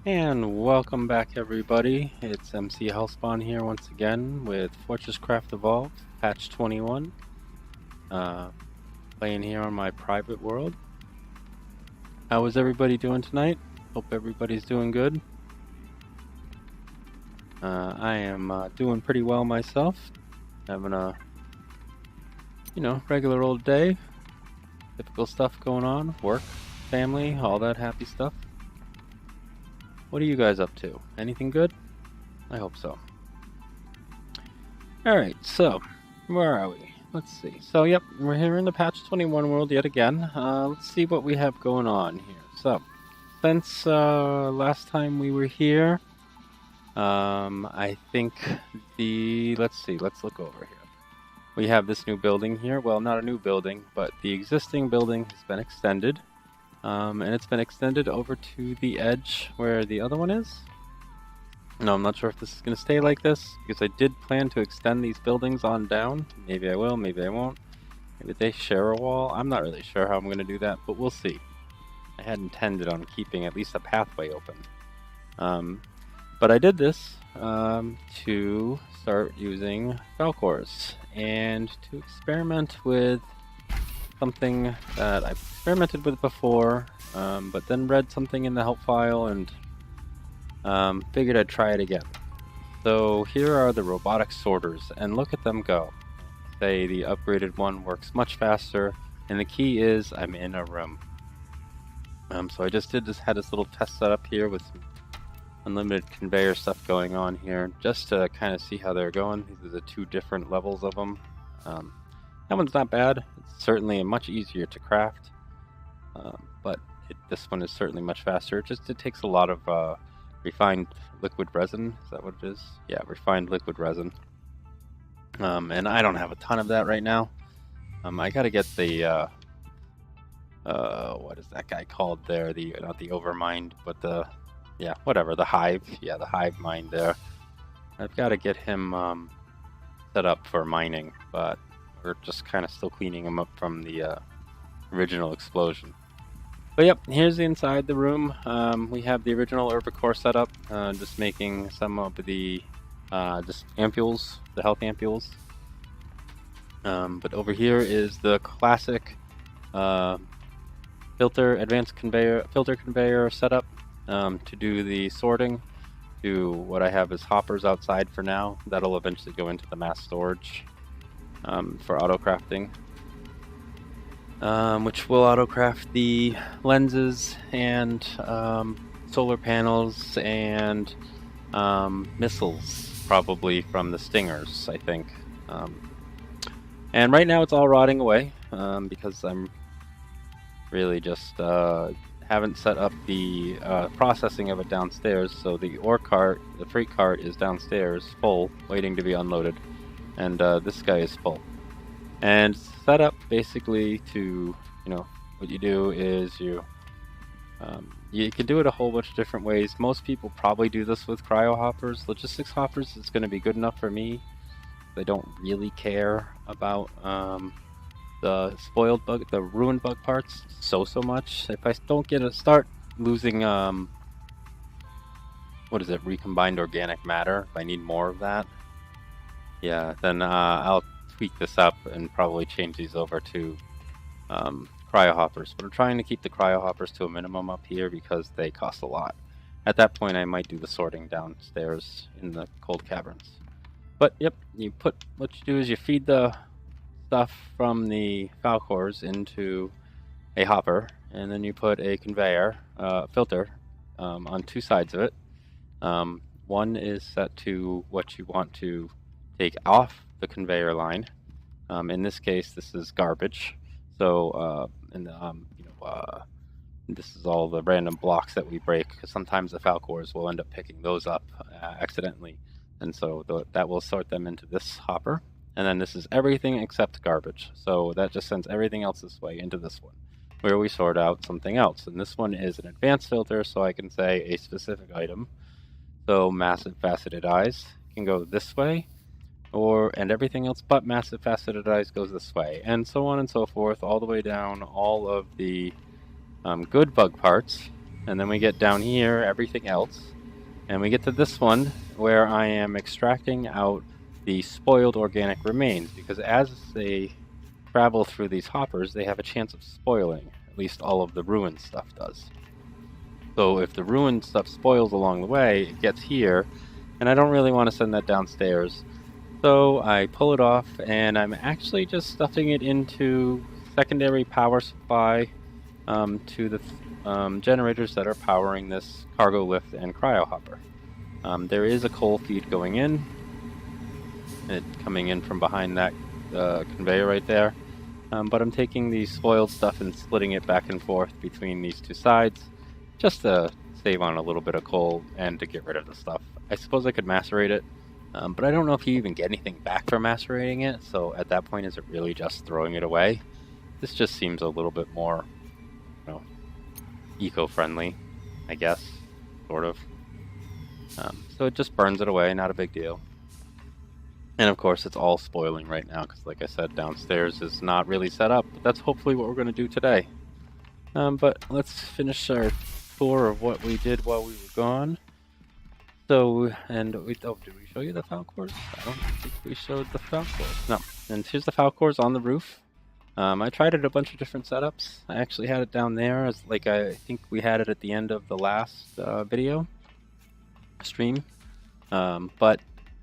And welcome back, everybody. It's MC Hellspawn here once again with FortressCraft Evolved, patch 21. Playing here on my private world. How is everybody doing tonight? Hope everybody's doing good. I am doing pretty well myself. Having a, regular old day. Typical stuff going on. Work, family, all that happy stuff. What are you guys up to? Anything good? I hope so. Alright, so, where are we? Let's see. So, yep, we're here in the patch 21 world yet again. Let's see what we have going on here. So, since last time we were here, I think let's look over here. We have this new building here. Well, not a new building, but the existing building has been extended. And it's been extended over to the edge where the other one is. No, I'm not sure if this is going to stay like this, because I did plan to extend these buildings on down. Maybe I will, maybe I won't. Maybe they share a wall. I'm not really sure how I'm going to do that, but we'll see. I had intended on keeping at least a pathway open. But I did this to start using Falcors and to experiment with something that I've experimented with before, but then read something in the help file and figured I'd try it again. So here are the robotic sorters, and look at them go. Say the upgraded one works much faster, and the key is I'm in a room. So I just had this little test setup here with some unlimited conveyor stuff going on here, just to kind of see how they're going. These are the two different levels of them. That one's not bad. It's certainly much easier to craft, but this one is certainly much faster. It takes a lot of refined liquid resin. Is that what it is? Yeah, refined liquid resin. And I don't have a ton of that right now. I gotta get the what is that guy called there? Not the overmind, but the hive. Yeah, the hive mind there. I've got to get him set up for mining, but we're just kind of still cleaning him up from the original explosion. But yep, here's the inside the room. We have the original herbicore set up, just making some of the just ampules, the health ampules. But over here is the classic advanced filter conveyor setup to do the sorting. To what I have is hoppers outside for now. That'll eventually go into the mass storage for auto crafting, which will auto craft the lenses and solar panels and missiles, probably from the Stingers, I think. And right now it's all rotting away because I'm really just haven't set up the processing of it downstairs. So the ore cart, the freight cart, is downstairs full, waiting to be unloaded, and this guy is full. And set up basically to, what you do is you can do it a whole bunch of different ways. Most people probably do this with cryo hoppers. Logistics hoppers is going to be good enough for me. They don't really care about the spoiled bug, the ruined bug parts so much. If I don't start losing recombined organic matter, if I need more of that, yeah, then I'll tweak this up and probably change these over to cryo hoppers. But I'm trying to keep the cryo hoppers to a minimum up here because they cost a lot. At that point I might do the sorting downstairs in the cold caverns. But yep, what you do is you feed the stuff from the Falcors into a hopper, and then you put a conveyor filter on two sides of it. One is set to what you want to take off the conveyor line. In this case, this is garbage. So, this is all the random blocks that we break, because sometimes the Falcors will end up picking those up accidentally, and so that will sort them into this hopper. And then this is everything except garbage. So that just sends everything else this way into this one, where we sort out something else. And this one is an advanced filter, so I can say a specific item. So massive faceted eyes can go this way, and everything else but massive faceted eyes goes this way, and so on and so forth, all the way down all of the good bug parts and then we get down here, everything else, and we get to this one where I am extracting out the spoiled organic remains, because as they travel through these hoppers, they have a chance of spoiling. At least all of the ruined stuff does. So if the ruined stuff spoils along the way, it gets here, and I don't really want to send that downstairs. So I pull it off, and I'm actually just stuffing it into secondary power supply to the generators that are powering this cargo lift and cryo hopper. There is a coal feed going in, coming in from behind that conveyor right there. But I'm taking the spoiled stuff and splitting it back and forth between these two sides, just to save on a little bit of coal and to get rid of the stuff. I suppose I could macerate it, but I don't know if you even get anything back for macerating it, so at that point, is it really just throwing it away? This just seems a little bit more, eco-friendly, I guess, sort of. So it just burns it away, not a big deal. And of course, it's all spoiling right now, because like I said, downstairs is not really set up, but that's hopefully what we're going to do today. But let's finish our tour of what we did while we were gone. So, and did we show you the Falcors? I don't think we showed the Falcors. No. And here's the Falcors on the roof. I tried it a bunch of different setups. I actually had it down there, as like I think we had it at the end of the last video stream. But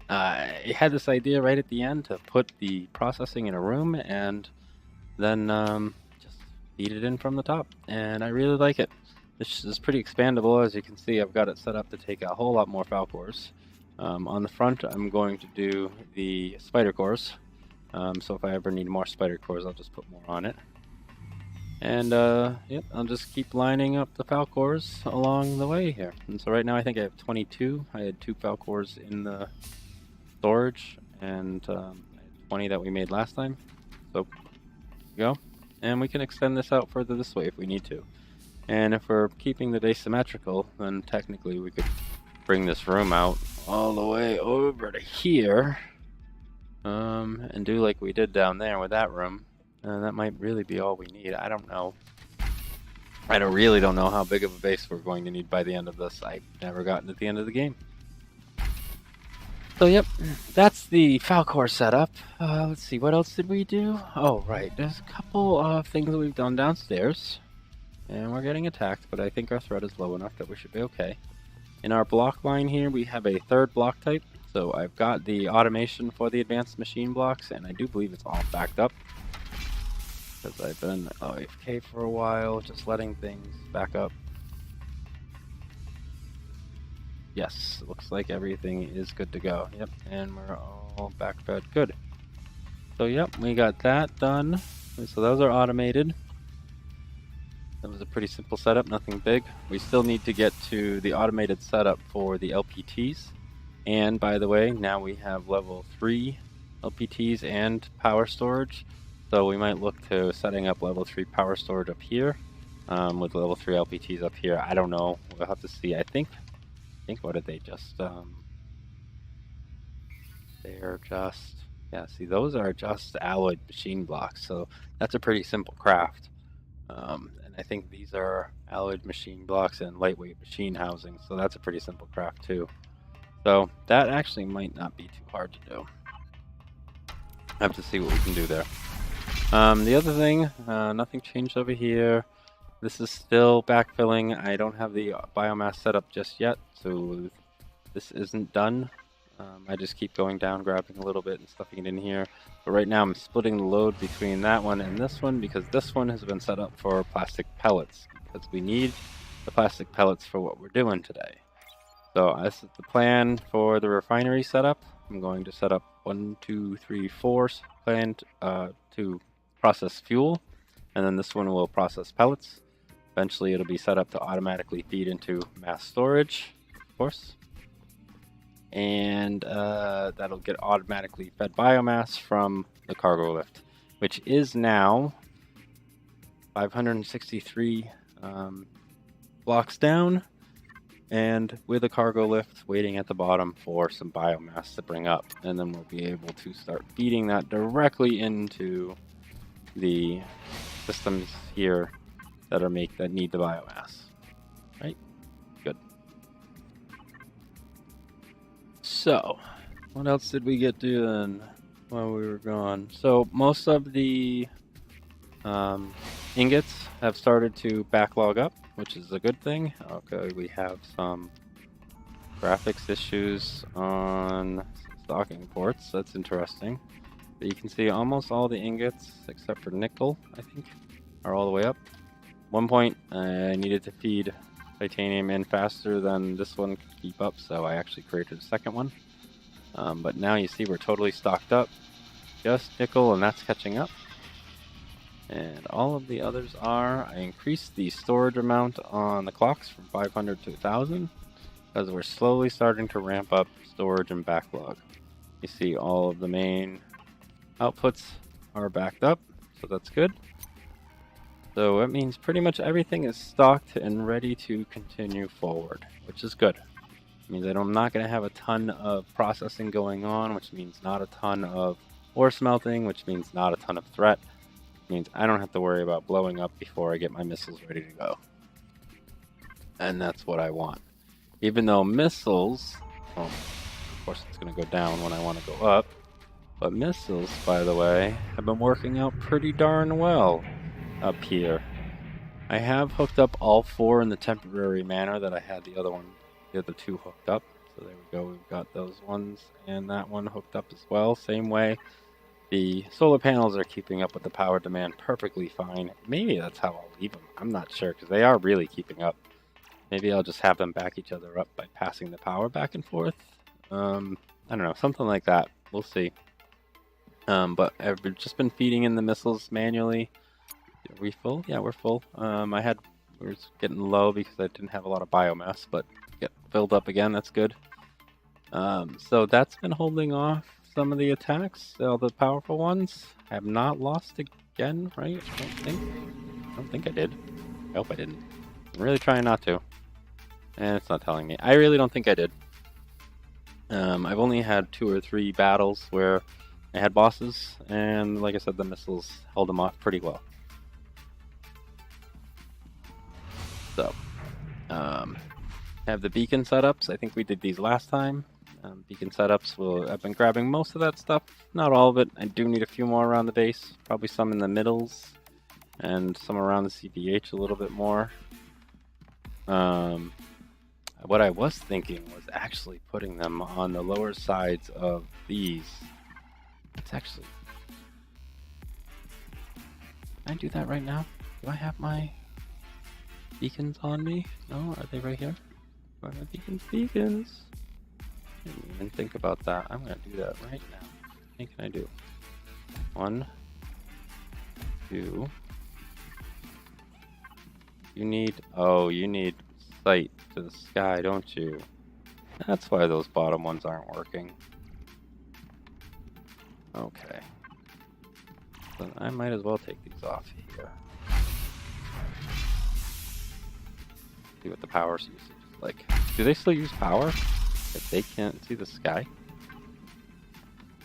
I had this idea right at the end to put the processing in a room and then just feed it in from the top, and I really like it. This is pretty expandable. As you can see, I've got it set up to take a whole lot more Falcors. On the front, I'm going to do the spider cores, so if I ever need more spider cores, I'll just put more on it. And yep, I'll just keep lining up the Falcors along the way here. And so right now I think I have 22. I had 2 Falcors in the storage, and I had 20 that we made last time. So there we go. And we can extend this out further this way if we need to. And if we're keeping the base symmetrical, then technically we could bring this room out all the way over to here, and do like we did down there with that room. And that might really be all we need. I don't know. I really don't know how big of a base we're going to need by the end of this. I've never gotten to the end of the game. So yep, that's the Falcor setup. Let's see, what else did we do? Oh right, there's a couple of things that we've done downstairs. And we're getting attacked, but I think our threat is low enough that we should be okay. In our block line here, we have a 3rd block type. So I've got the automation for the advanced machine blocks, and I do believe it's all backed up, because I've been AFK for a while, just letting things back up. Yes, it looks like everything is good to go. Yep, and we're all back fed good. So yep, we got that done. So those are automated. That was a pretty simple setup, nothing big. We still need to get to the automated setup for the LPTs. And by the way, now we have level 3 LPTs and power storage. So we might look to setting up level 3 power storage up here, with level 3 LPTs up here. I don't know, we'll have to see. I think what did they just, they're just, yeah, see, those are just alloyed machine blocks. So that's a pretty simple craft. And I think these are alloyed machine blocks and lightweight machine housing, so that's a pretty simple craft too. So that actually might not be too hard to do. I have to see what we can do there. The other thing, nothing changed over here. This is still backfilling. I don't have the biomass set up just yet, so this isn't done. I just keep going down, grabbing a little bit and stuffing it in here. But right now I'm splitting the load between that one and this one, because this one has been set up for plastic pellets, because we need the plastic pellets for what we're doing today. So this is the plan for the refinery setup. I'm going to set up 1, 2, 3, 4 plant to process fuel, and then this one will process pellets. Eventually it'll be set up to automatically feed into mass storage, of course. And that'll get automatically fed biomass from the cargo lift, which is now 563 blocks down, and with a cargo lift waiting at the bottom for some biomass to bring up, and then we'll be able to start feeding that directly into the systems here that need the biomass. Right? So, what else did we get done while we were gone? So, most of the ingots have started to backlog up, which is a good thing. Okay, we have some graphics issues on stocking ports. That's interesting. But you can see almost all the ingots, except for nickel, I think, are all the way up. One point, I needed to feed titanium in faster than this one could keep up, so I actually created a second one. But now you see we're totally stocked up. Just nickel, and that's catching up. And all of the others are. I increased the storage amount on the clocks from 500 to 1,000 because we're slowly starting to ramp up storage and backlog. You see all of the main outputs are backed up, so that's good. So it means pretty much everything is stocked and ready to continue forward, which is good. It means that I'm not going to have a ton of processing going on, which means not a ton of ore smelting, which means not a ton of threat. It means I don't have to worry about blowing up before I get my missiles ready to go. And that's what I want. Even though missiles, well, of course it's going to go down when I want to go up, but missiles, by the way, have been working out pretty darn well up here. I have hooked up all 4 in the temporary manner that I had the other 2 hooked up. So there we go, we've got those ones and that one hooked up as well. Same way, the solar panels are keeping up with the power demand perfectly fine. Maybe that's how I'll leave them. I'm not sure, because they are really keeping up. Maybe I'll just have them back each other up by passing the power back and forth. I don't know, something like that. We'll see. But I've just been feeding in the missiles manually. Are we full? Yeah, we're full. We were getting low because I didn't have a lot of biomass, but get filled up again. That's good. So that's been holding off some of the attacks, all the powerful ones. I have not lost again, right? I don't think I did. I hope I didn't. I'm really trying not to. And it's not telling me. I really don't think I did. I've only had 2 or 3 battles where I had bosses, and like I said, the missiles held them off pretty well. So, have the beacon setups. I think we did these last time. Beacon setups, I've been grabbing most of that stuff. Not all of it. I do need a few more around the base. Probably some in the middles. And some around the CPH a little bit more. What I was thinking was actually putting them on the lower sides of these. It's actually... Can I do that right now? Do I have my beacons on me? No? Are they right here? Where are my beacons? Beacons! I didn't even think about that. I'm gonna do that right now. What can I do? 1, 2. You need sight to the sky, don't you? That's why those bottom ones aren't working. Okay. Then I might as well take these off here. See what the power usage is like. Do they still use power if they can't see the sky?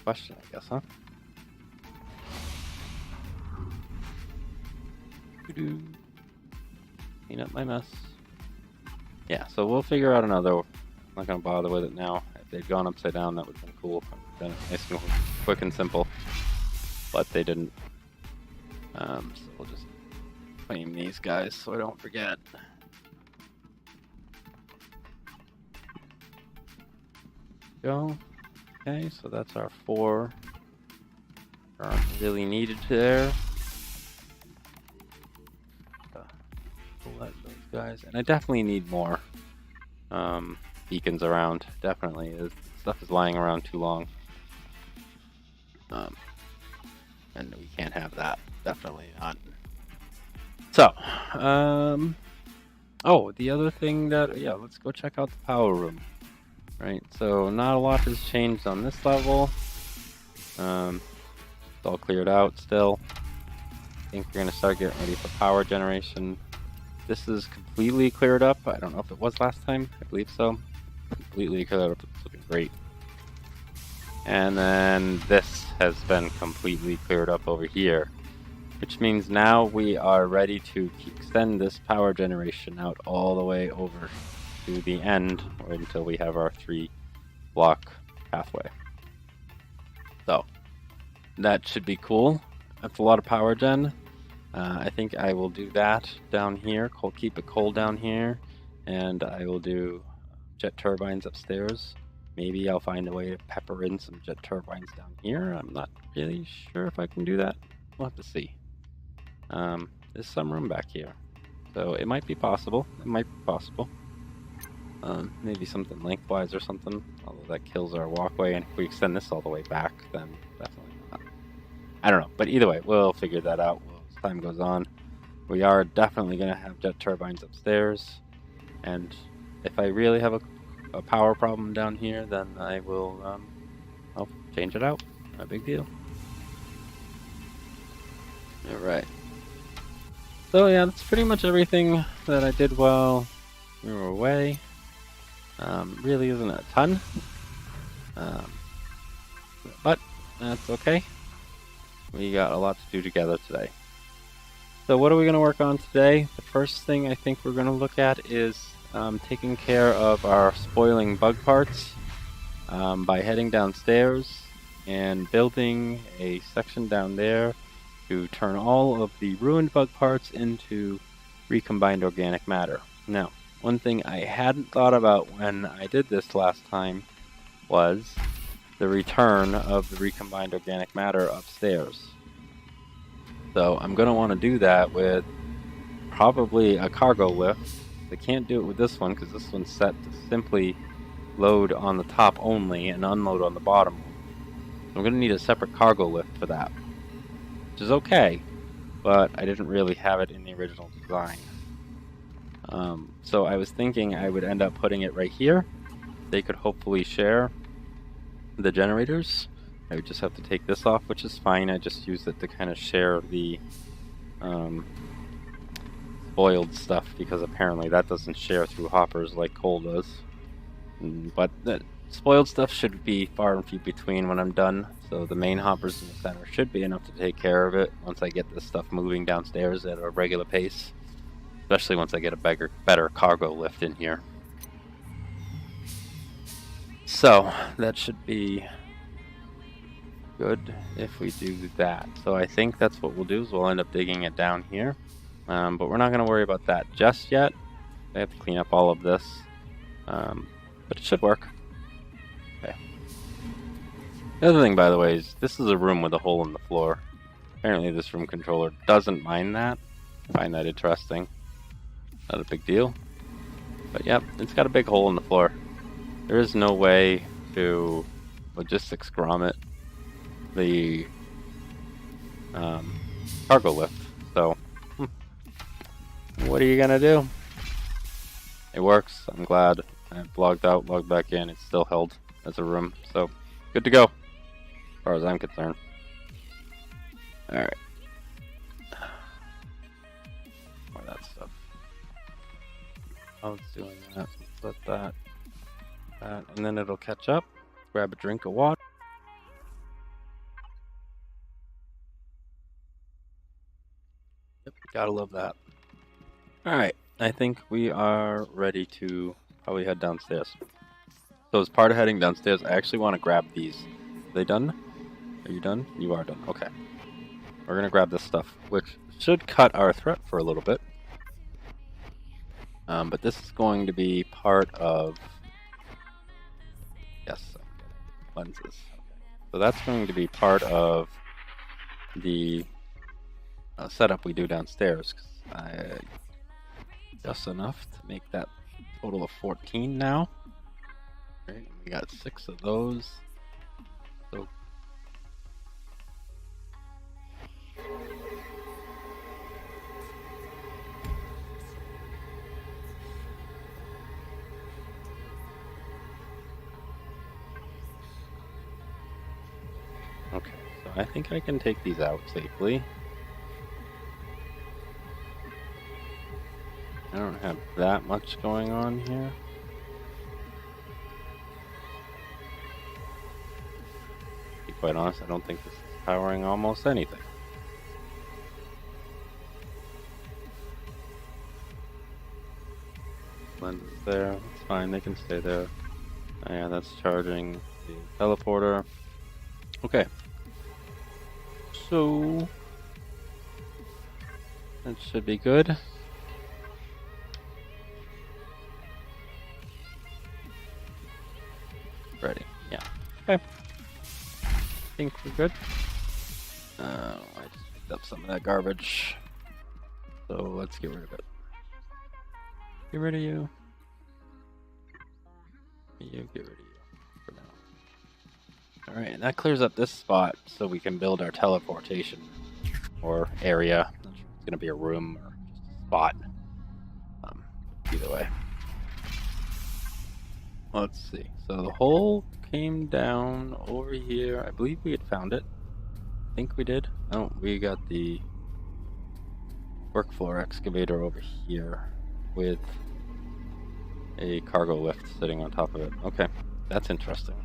Question, I guess, huh? Doo-doo. Clean up my mess. Yeah, so we'll figure out another. I'm not gonna bother with it now. If they'd gone upside down, that would have been cool. Done it nice and quick and simple. But they didn't. So we'll just claim these guys so I don't forget. Go. Okay, so that's our 4. Aren't really needed there. Let those guys, and I definitely need more beacons around. Definitely, stuff is lying around too long, and we can't have that. Definitely not. So, oh, the other thing let's go check out the power room. Right, so not a lot has changed on this level. It's all cleared out still. I think we're gonna start getting ready for power generation. This is completely cleared up. I don't know if it was last time. I believe so. Completely cleared up. It's looking great. And then this has been completely cleared up over here, which means now we are ready to extend this power generation out all the way over to the end, or until we have our 3 block pathway. So that should be cool. That's a lot of power gen. I think I will do that down here. Keep it cold down here, and I will do jet turbines upstairs. Maybe I'll find a way to pepper in some jet turbines down here. I'm not really sure if I can do that. We'll have to see. There's some room back here, so it might be possible. It might be possible. Maybe something lengthwise or something, although that kills our walkway, and if we extend this all the way back, then definitely not. I don't know, but either way, we'll figure that out as time goes on. We are definitely going to have jet turbines upstairs, and if I really have a power problem down here, then I will I'll change it out. No big deal. Alright. So yeah, that's pretty much everything that I did while we were away. Really isn't a ton, but that's okay. We got a lot to do together today. So what are we going to work on today? The first thing I think we're going to look at is taking care of our spoiling bug parts by heading downstairs and building a section down there to turn all of the ruined bug parts into recombined organic matter. Now, one thing I hadn't thought about when I did this last time was the return of the recombined organic matter upstairs. So I'm going to want to do that with probably a cargo lift. I can't do it with this one because this one's set to simply load on the top only and unload on the bottom. I'm going to need a separate cargo lift for that, which is okay, but I didn't really have it in the original design. So I was thinking I would end up putting it right here. They could hopefully share the generators. I would just have to take this off, which is fine. I just use it to kind of share the spoiled stuff, because apparently that doesn't share through hoppers like coal does. But the spoiled stuff should be far and few between when I'm done, so the main hoppers in the center should be enough to take care of it once I get this stuff moving downstairs at a regular pace. Especially once I get a better cargo lift in here. So, that should be good if we do that. So I think that's what we'll do, is we'll end up digging it down here. But we're not going to worry about that just yet. I have to clean up all of this. But it should work. Okay. The other thing, by the way, is this is a room with a hole in the floor. Apparently this room controller doesn't mind that. I find that interesting. Not a big deal. But yep, it's got a big hole in the floor. There is no way to logistics grommet the cargo lift. So, what are you gonna do? It works. I'm glad. I've logged out, logged back in. It's still held as a room. So, good to go, as far as I'm concerned. Alright. More of that stuff. Oh, it's doing that. Let that, and then it'll catch up. Grab a drink of water. Yep, gotta love that. Alright, I think we are ready to probably head downstairs. So as part of heading downstairs, I actually want to grab these. Are they done? Are you done? You are done. Okay. We're gonna grab this stuff, which should cut our threat for a little bit. But this is going to be part of... Yes, lenses. Okay. So that's going to be part of the setup we do downstairs. Just enough to make that total of 14 now. Right, we got 6 of those. So okay, so I think I can take these out safely. I don't have that much going on here. To be quite honest, I don't think this is powering almost anything. Lenses there, it's fine, they can stay there. Oh, yeah, that's charging see. Teleporter. Okay. So that should be good. Ready. Yeah. Okay. I think we're good. I just picked up some of that garbage. So let's get rid of it. Get rid of you. You get rid of you for now. Alright, and that clears up this spot so we can build our teleportation or area. I'm not sure if it's gonna be a room or just a spot. Either way. Let's see. So the hole came down over here. I believe we had found it. I think we did. Oh, we got the work floor excavator over here with a cargo lift sitting on top of it. Okay, that's interesting.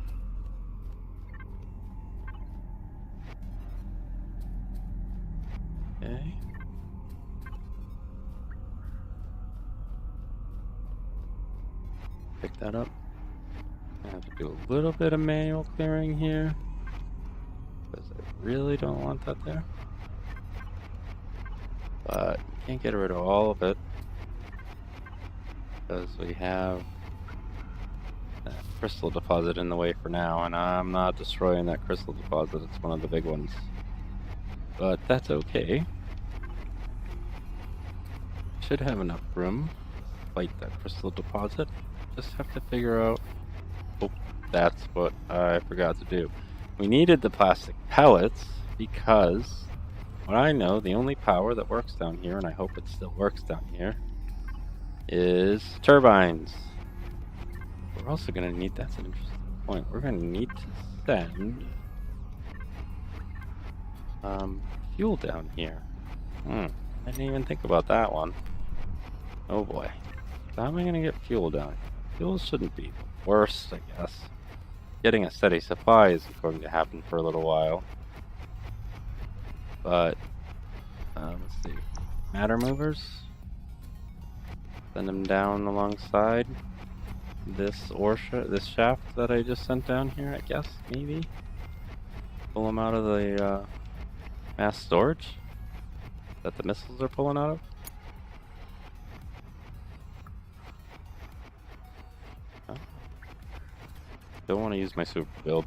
Okay. Pick that up. I have to do a little bit of manual clearing here because I really don't want that there. But can't get rid of all of it because we have that crystal deposit in the way for now, and I'm not destroying that crystal deposit. It's one of the big ones. But that's okay. Should have enough room to fight that crystal deposit. Just have to figure out... Oh, that's what I forgot to do. We needed the plastic pellets because, what I know, the only power that works down here, and I hope it still works down here, is turbines. We're also going to need... That's an interesting point. We're going to need to send fuel down here. I didn't even think about that one. Oh boy. How am I going to get fuel down here? Fuel shouldn't be the worst, I guess. Getting a steady supply is going to happen for a little while. But, let's see. Matter movers. Send them down alongside this this shaft that I just sent down here, I guess, maybe. Pull them out of the mass storage that the missiles are pulling out of. Don't want to use my super build.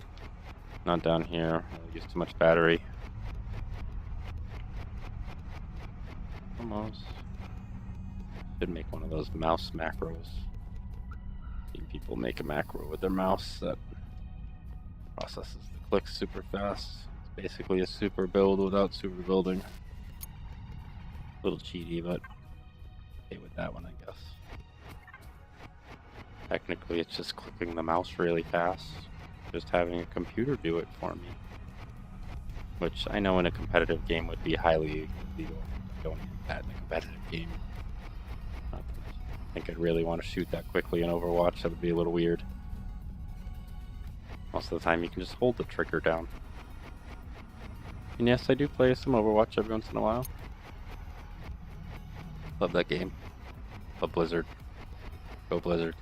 Not down here. I'll use too much battery. Almost. Should make one of those mouse macros. Seen people make a macro with their mouse that processes the clicks super fast. It's basically a super build without super building. A little cheaty, but okay with that one, I guess. Technically, it's just clicking the mouse really fast. Just having a computer do it for me. Which I know in a competitive game would be highly illegal. I don't need that in a competitive game. I think I'd really want to shoot that quickly in Overwatch. That would be a little weird. Most of the time, you can just hold the trigger down. And yes, I do play some Overwatch every once in a while. Love that game. Love Blizzard. Go Blizzard.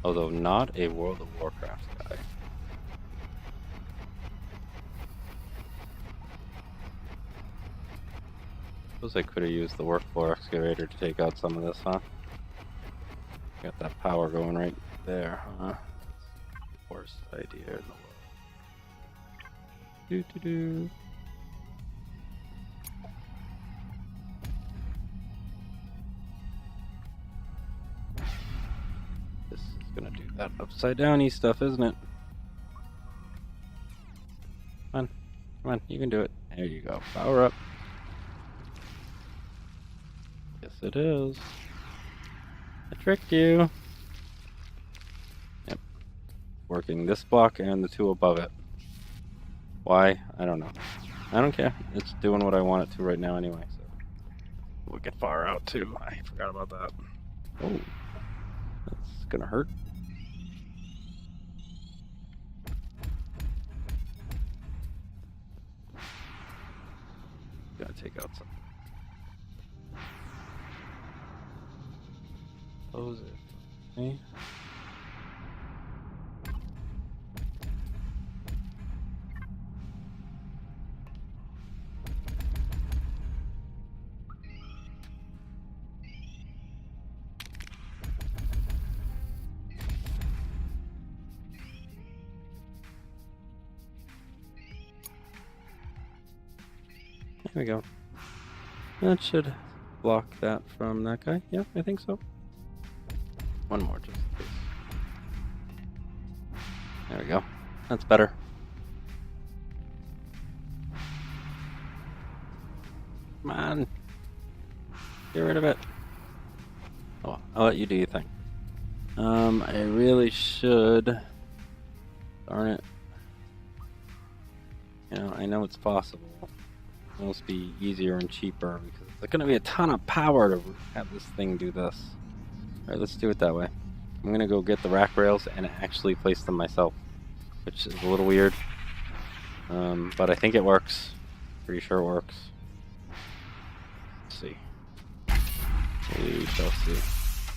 Although not a World of Warcraft guy. Suppose I could have used the work floor excavator to take out some of this, huh? Got that power going right there, huh? Worst idea in the world. Doo-doo-doo. This is gonna do that upside downy stuff, isn't it? Come on, come on, you can do it. There you go. Power up. Yes, it is. I tricked you. Yep. Working this block and the two above it. Why? I don't know. I don't care. It's doing what I want it to right now anyway, so. We'll get far out too. I forgot about that. Oh. That's gonna hurt. Gotta take out some. close it. Okay. There we go. That should block that from that guy. Yeah, I think so. One more, just in case. There we go. That's better. Come on. Get rid of it. Oh, I'll let you do your thing. I really should. Darn it. You know, I know it's possible. It'll almost be easier and cheaper because there's going to be a ton of power to have this thing do this. Alright, let's do it that way. I'm going to go get the rack rails and actually place them myself, which is a little weird. But I think it works. Pretty sure it works. Let's see. We shall see.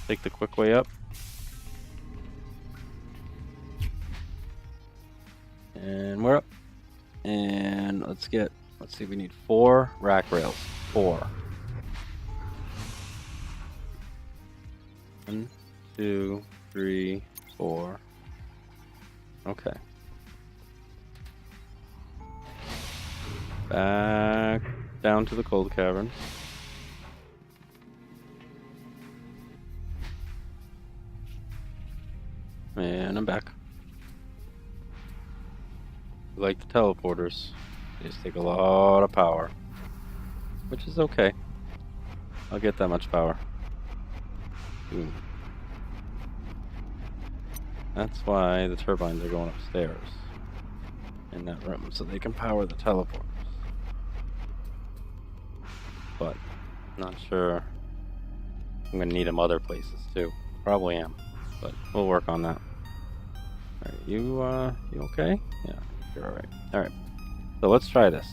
Take the quick way up. And we're up. And let's see, we need 4 rack rails. 4. 1, 2, 3, 4. Okay. Back down to the cold cavern. And I'm back. Like the teleporters, they just take a lot of power, which is okay. I'll get that much power. Boom. That's why the turbines are going upstairs in that room, so they can power the teleporters. But not sure. I'm gonna need them other places too. Probably am, but we'll work on that. Alright, you okay? Yeah, you're alright. Alright, so let's try this.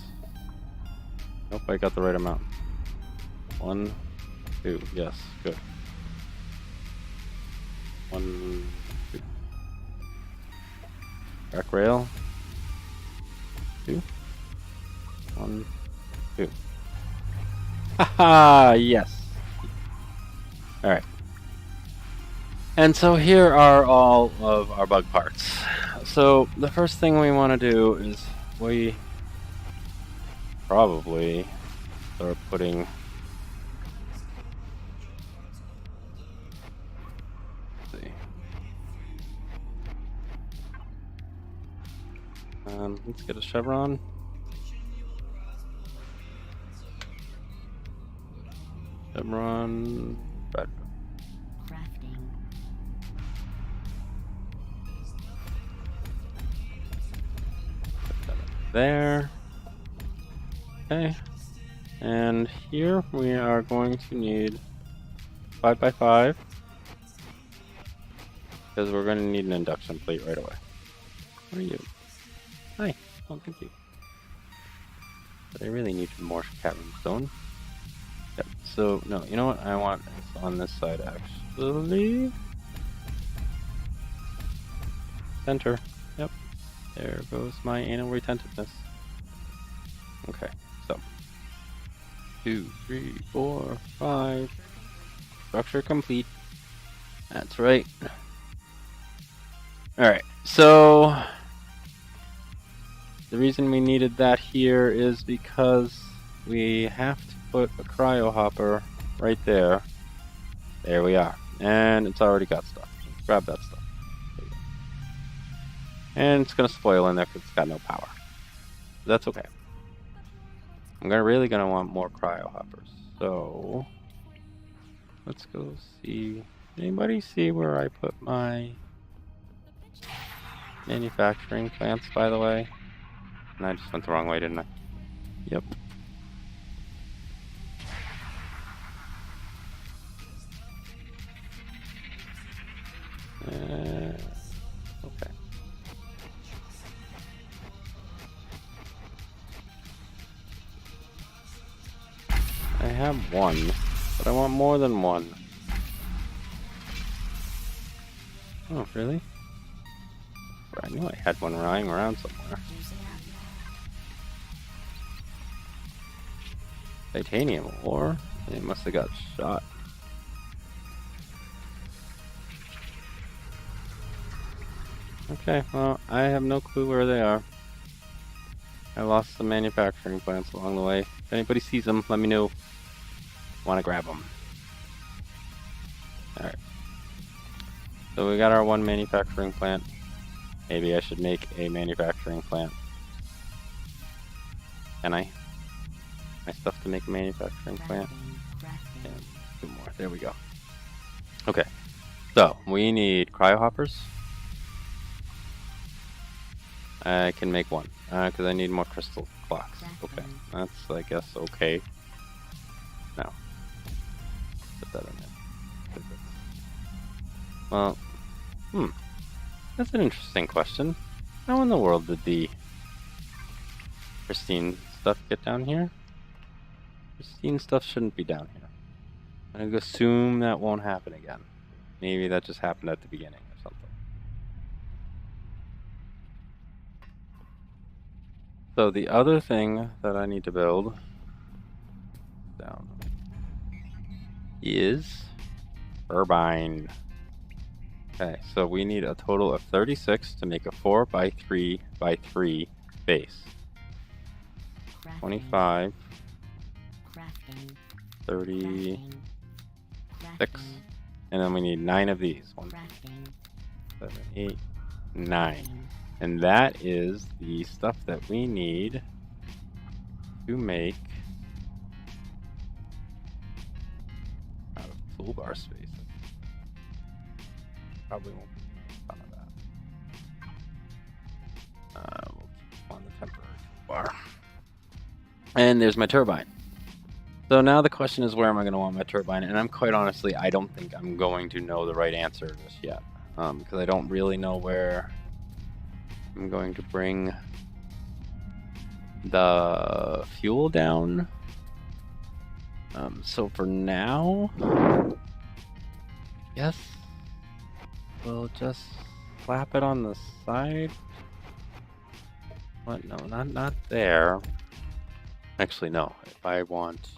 Nope, I got the right amount. 1, 2, yes, good. 1, 2. Rack rail. 2. 1, 2. Haha, yes. Alright. And so here are all of our bug parts. So the first thing we want to do is we probably start putting let's get a chevron. Chevron red. Crafting. Put that up there. Okay. And here we are going to need 5x5 because we're going to need an induction plate right away. What are you? Hi. Oh, thank you. But I really need more cavern stone. Yep. So, no, you know what? I want this on this side, actually. Center. Yep. There goes my anal retentiveness. Okay, so. 2, 3, 4, 5. Structure complete. That's right. Alright, so the reason we needed that here is because we have to put a cryo hopper right there. There we are. And it's already got stuff. Let's grab that stuff. There you go. And it's going to spoil in there because it's got no power. That's okay. I'm really going to want more cryo hoppers. So let's go see. Anybody see where I put my manufacturing plants, by the way? And I just went the wrong way, didn't I? Yep. Okay. I have one, but I want more than one. Oh, really? I knew I had one lying around somewhere. Titanium ore? They must have got shot. Okay, well, I have no clue where they are. I lost some manufacturing plants along the way. If anybody sees them, let me know. Want to grab them. Alright. So we got our one manufacturing plant. Maybe I should make a manufacturing plant. Can I? My stuff to make a manufacturing plant? Yeah, 2 more. There we go. Okay. So, we need cryo hoppers. I can make one, because I need more crystal clocks. Okay, that's, I guess, okay. No. Put that in there. Well, that's an interesting question. How in the world did the pristine stuff get down here? Pristine stuff shouldn't be down here. I'm gonna assume that won't happen again. Maybe that just happened at the beginning or something. So the other thing that I need to build down is turbine. Okay, so we need a total of 36 to make a 4x3x3 base. 25, 36, and then we need 9 of these. 1, 2, 7, 8, 9. And that is the stuff that we need to make out of toolbar space. Probably won't be a ton of that. We'll keep on the temporary toolbar. And there's my turbine. So now the question is, where am I going to want my turbine? And I'm quite honestly, I don't think I'm going to know the right answer just yet. Because I don't really know where I'm going to bring the fuel down. So for now, yes, we'll just slap it on the side. What? No, not there. Actually, no. If I want,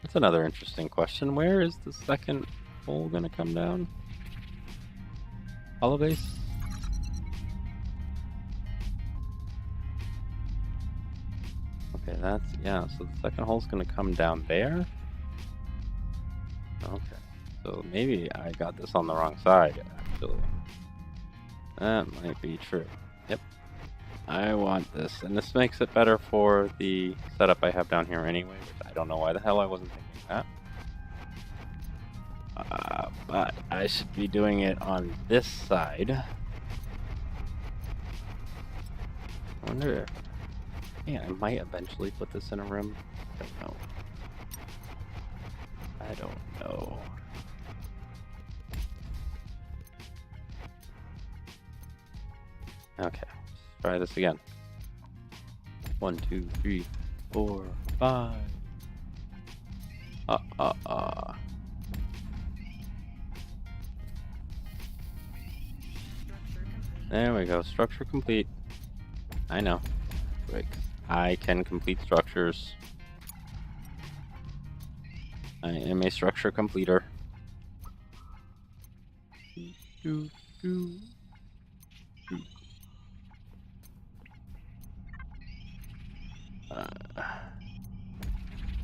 that's another interesting question. Where is the second hole gonna come down? Hollow base? Okay, that's, yeah, so the second hole's gonna come down there. Okay, so maybe I got this on the wrong side, actually. That might be true. Yep. I want this, and this makes it better for the setup I have down here anyway, which I don't know why the hell I wasn't thinking that. But I should be doing it on this side. I wonder if, yeah, I might eventually put this in a room. I don't know. Okay, let's try this again. 1, 2, 3, 4, 5. There we go. Structure complete. I know. Like, I can complete structures. I am a structure completer.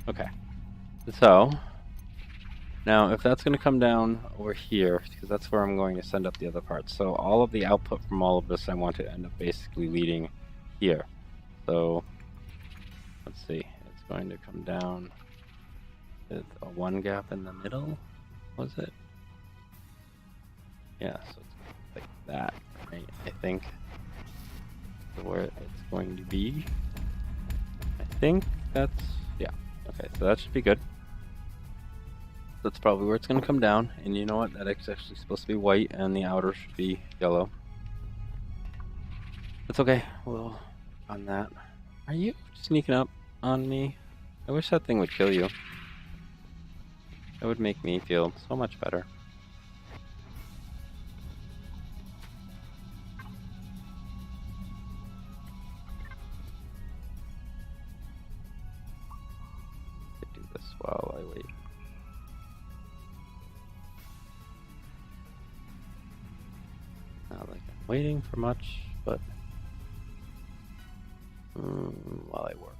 Okay. So, now if that's going to come down over here, because that's where I'm going to send up the other parts. So all of the output from all of this I want to end up basically leading here. So, let's see. It's going to come down with a 1 gap in the middle, was it? Yeah, so it's like that, right? I think where it's going to be. I think that's, yeah. Okay, so that should be good. That's probably where it's going to come down. And you know what? That's actually supposed to be white, and the outer should be yellow. That's okay. We'll work on that. Are you sneaking up on me? I wish that thing would kill you. That would make me feel so much better. while I wait. Not like I'm waiting for much, but while I work.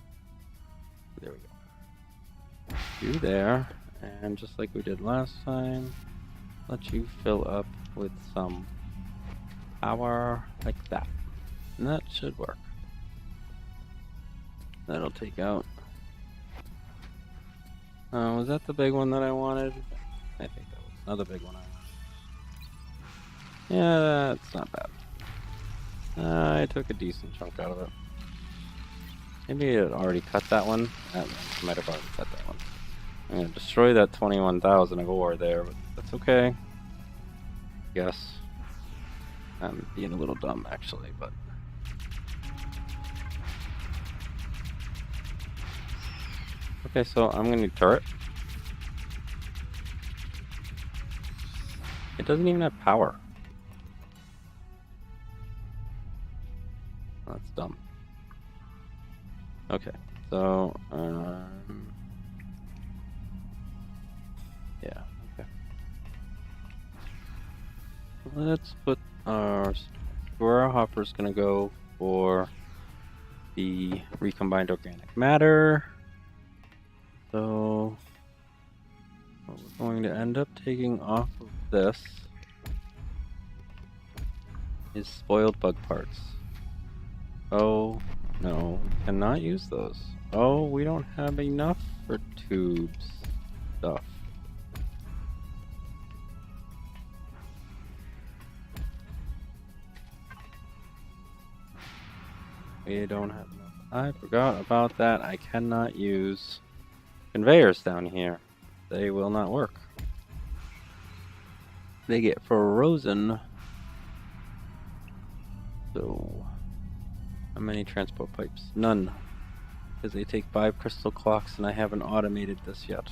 There we go. You there, and just like we did last time, let you fill up with some power like that. And that should work. That'll take out. Was that the big one that I wanted? I think that was another big one I wanted. Yeah, that's not bad. I took a decent chunk out of it. Maybe it already cut that one. That might have already cut that one. I'm gonna destroy that 21,000 of ore there, but that's okay. Guess. I'm being a little dumb actually, but. Okay, so I'm gonna need turret. It doesn't even have power. That's dumb. Okay, so yeah, okay. Let's put our hopper's gonna go for the recombined organic matter. So what we're going to end up taking off of this is spoiled bug parts. Oh no, we cannot use those. Oh, we don't have enough for tubes stuff. We don't have enough. I forgot about that. I cannot use conveyors down here. They will not work. They get frozen. So, how many transport pipes? None. Because they take 5 crystal clocks and I haven't automated this yet.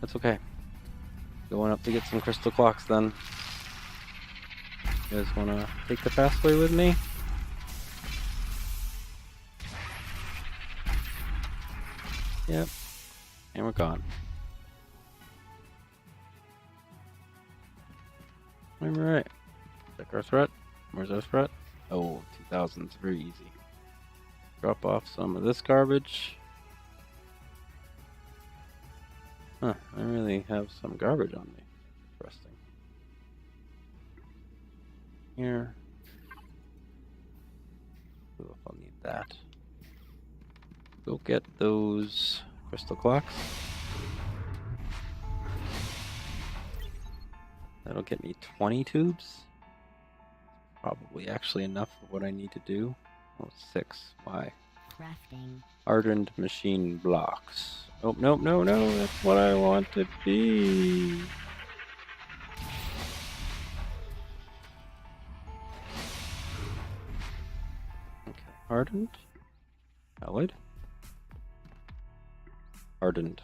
That's okay. Going up to get some crystal clocks then. You guys want to take the fast way with me? Yep. And we're gone. Alright. Check our threat. Where's our threat? Oh, 2000 is very easy. Drop off some of this garbage. Huh, I really have some garbage on me. Interesting. Here. Ooh, I'll need that. Go get those crystal clocks. That'll get me 20 tubes. Probably actually enough for what I need to do. Oh, 6. Why? Crafting. Hardened machine blocks. Oh, no, no, no. That's what I want to be. Okay, hardened. Alloyed. Hardened.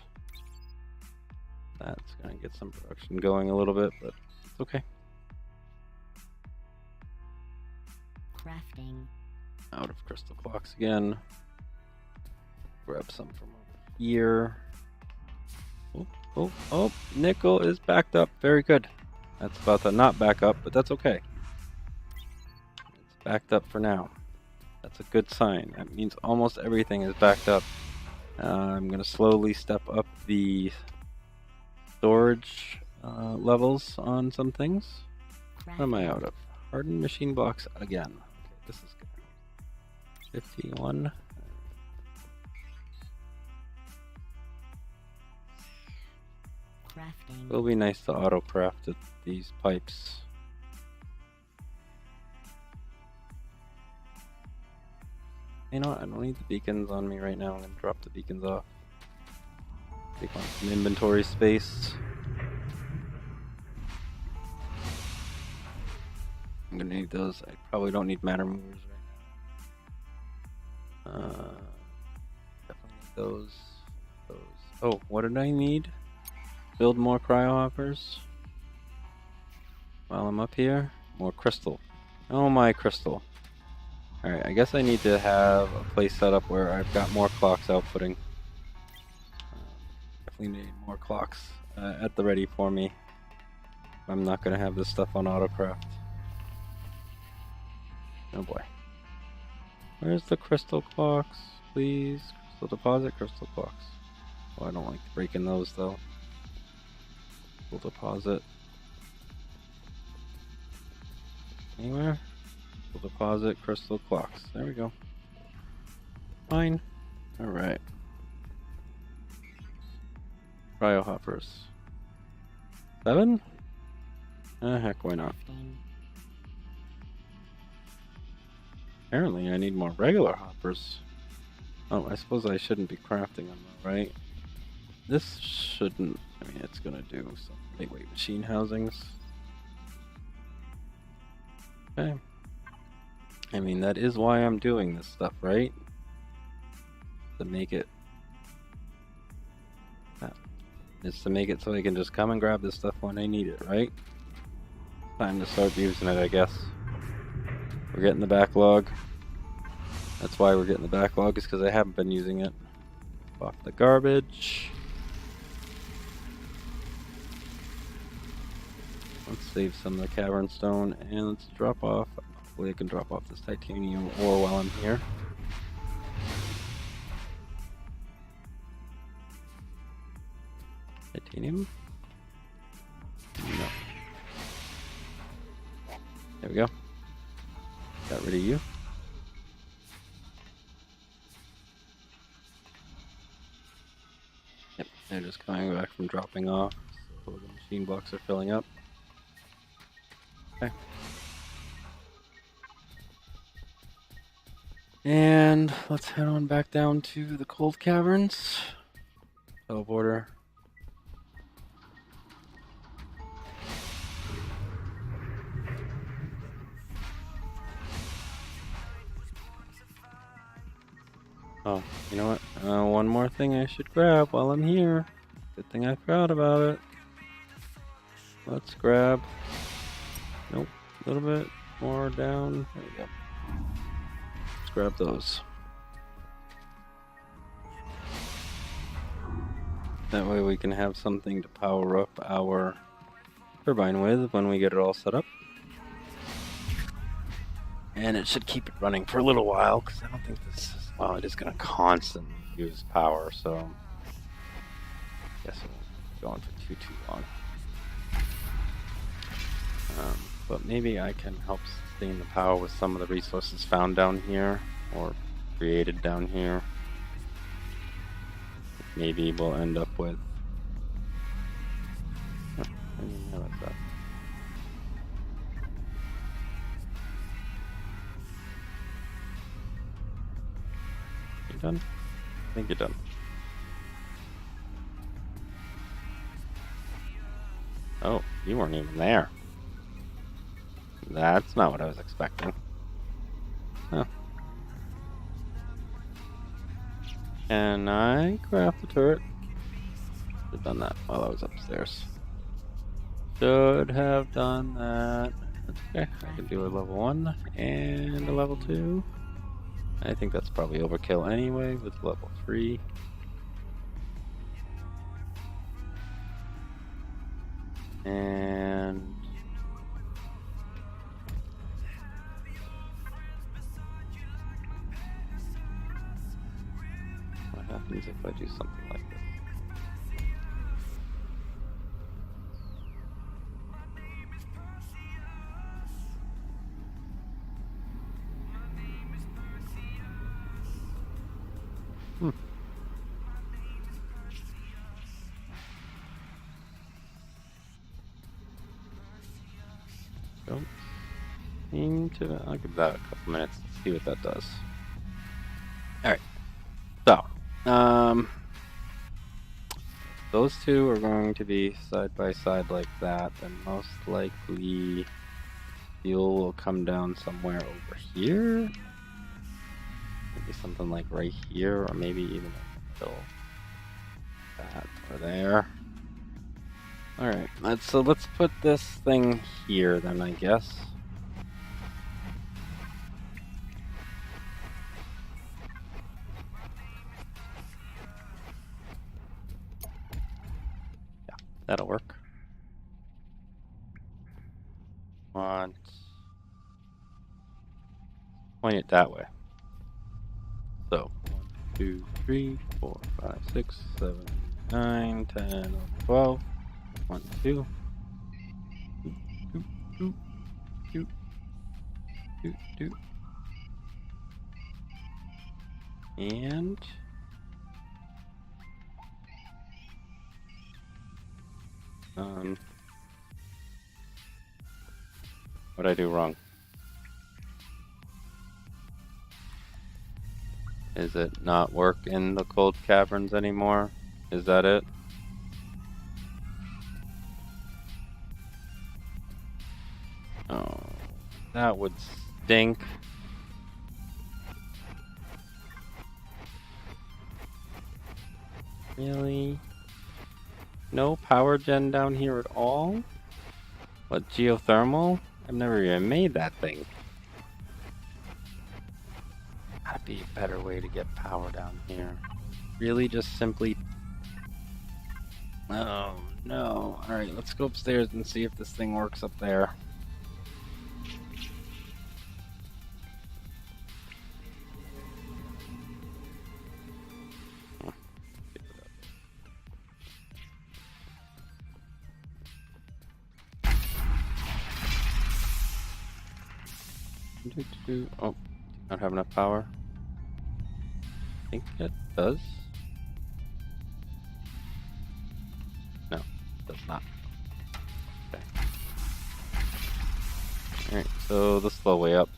That's gonna get some production going a little bit, but it's okay. Crafting. Out of crystal clocks again. Grab some from over here. Oh, oh, oh, nickel is backed up. Very good. That's about to not back up, but that's okay. It's backed up for now. That's a good sign. That means almost everything is backed up. I'm going to slowly step up the storage levels on some things. What am I out of? Hardened machine blocks again. Okay, this is good. 51. Crafting. It'll be nice to auto craft these pipes. You know what? I don't need the beacons on me right now. I'm going to drop the beacons off. Take on some inventory space. I'm going to need those. I probably don't need matter movers right now. Definitely need those. Oh, what did I need? Build more cryo hoppers. While I'm up here, more crystal. Oh my crystal. Alright, I guess I need to have a place set up where I've got more clocks outputting. definitely need more clocks at the ready for me. I'm not going to have this stuff on autocraft. Oh boy. Where's the crystal clocks, please? Crystal deposit, crystal clocks. Oh, I don't like breaking those though. Crystal deposit. Anywhere? Crystal deposit, crystal clocks. There we go. Fine. Alright. Cryo hoppers. 7? Heck, why not? Crafting. Apparently I need more regular hoppers. Oh, I suppose I shouldn't be crafting them though, right? This shouldn't... I mean, it's gonna do some lightweight machine housings. Okay. I mean, that is why I'm doing this stuff, right? To make it... It's to make it so I can just come and grab this stuff when I need it, right? Time to start using it, I guess. We're getting the backlog. That's why we're getting the backlog, is because I haven't been using it. Off the garbage. Let's save some of the cavern stone, and let's drop off. Hopefully I can drop off this titanium ore while I'm here. Titanium? No. There we go. Got rid of you. Yep, they're just coming back from dropping off, so the machine blocks are filling up. Okay. And let's head on back down to the cold caverns. Teleporter. Oh, you know what? One more thing I should grab while I'm here. Good thing I forgot about it. Let's grab... Nope, a little bit more down. There we go. Let's grab those. That way we can have something to power up our turbine with when we get it all set up. And it should keep it running for a little while, because I don't think this is... Well, it is going to constantly use power, so... I guess it won't go on for too long. But maybe I can help sustain the power with some of the resources found down here, or created down here. Maybe we'll end up with... Oh, I didn't even realize that. You done? I think you're done. Oh, you weren't even there. That's not what I was expecting. Huh. Can I craft the turret? Should have done that while I was upstairs. Should have done that. That's okay. I can do a level 1 and a level 2. I think that's probably overkill anyway with level 3. And... what happens if I do something like this? Don't seem to... I'll give that a couple minutes to see what that does. Alright. So, those two are going to be side by side like that, and most likely fuel will come down somewhere over here. Maybe something like right here, or maybe even in the middle. That or there. Alright, let's put this thing here then, I guess. That'll work. Want point it that way. So 1, 2, 3, 4, 5, 6, 7, 9, 10, 11, 12. 1, 2. Doop, doop, doop, doop, doop. And what'd I do wrong? Is it not work in the cold caverns anymore? Is that it? Oh, that would stink. Really? No power gen down here at all? What, geothermal? I've never even made that thing. Gotta be a better way to get power down here. Really just simply... Oh, no. Alright, let's go upstairs and see if this thing works up there. Oh, don't have enough power. I think it does. No, it does not. Okay. Alright, so the slow way up.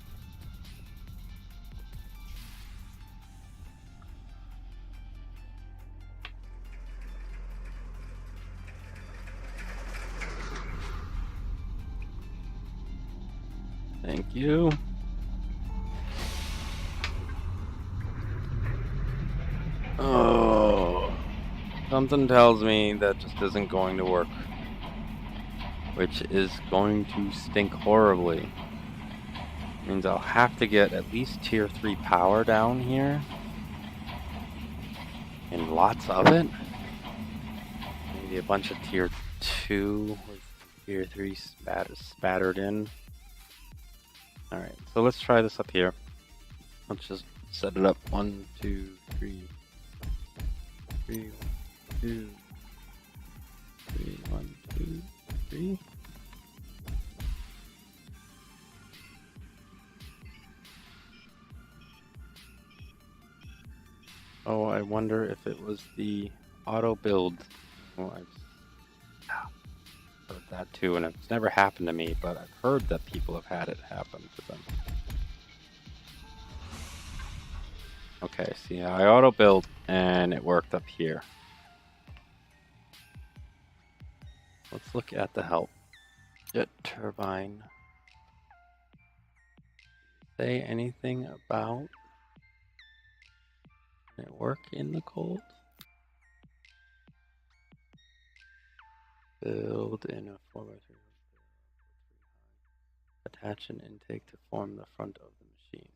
Thank you. Oh, something tells me that just isn't going to work, which is going to stink horribly. Means I'll have to get at least tier 3 power down here, and lots of it. Maybe a bunch of tier 2 with tier 3 spattered in. Alright, so let's try this up here. Let's just set it up. 1, 2, 3. 3, 1, 2. 3, 1, 2, 3. Oh, I wonder if it was the auto build. Well, I've heard that too, and it's never happened to me, but I've heard that people have had it happen to them. Okay, see, I auto build and it worked up here. Let's look at the help. Jet turbine. Say anything about it work in the cold? Build in a 4x3. Attach an intake to form the front of the machine.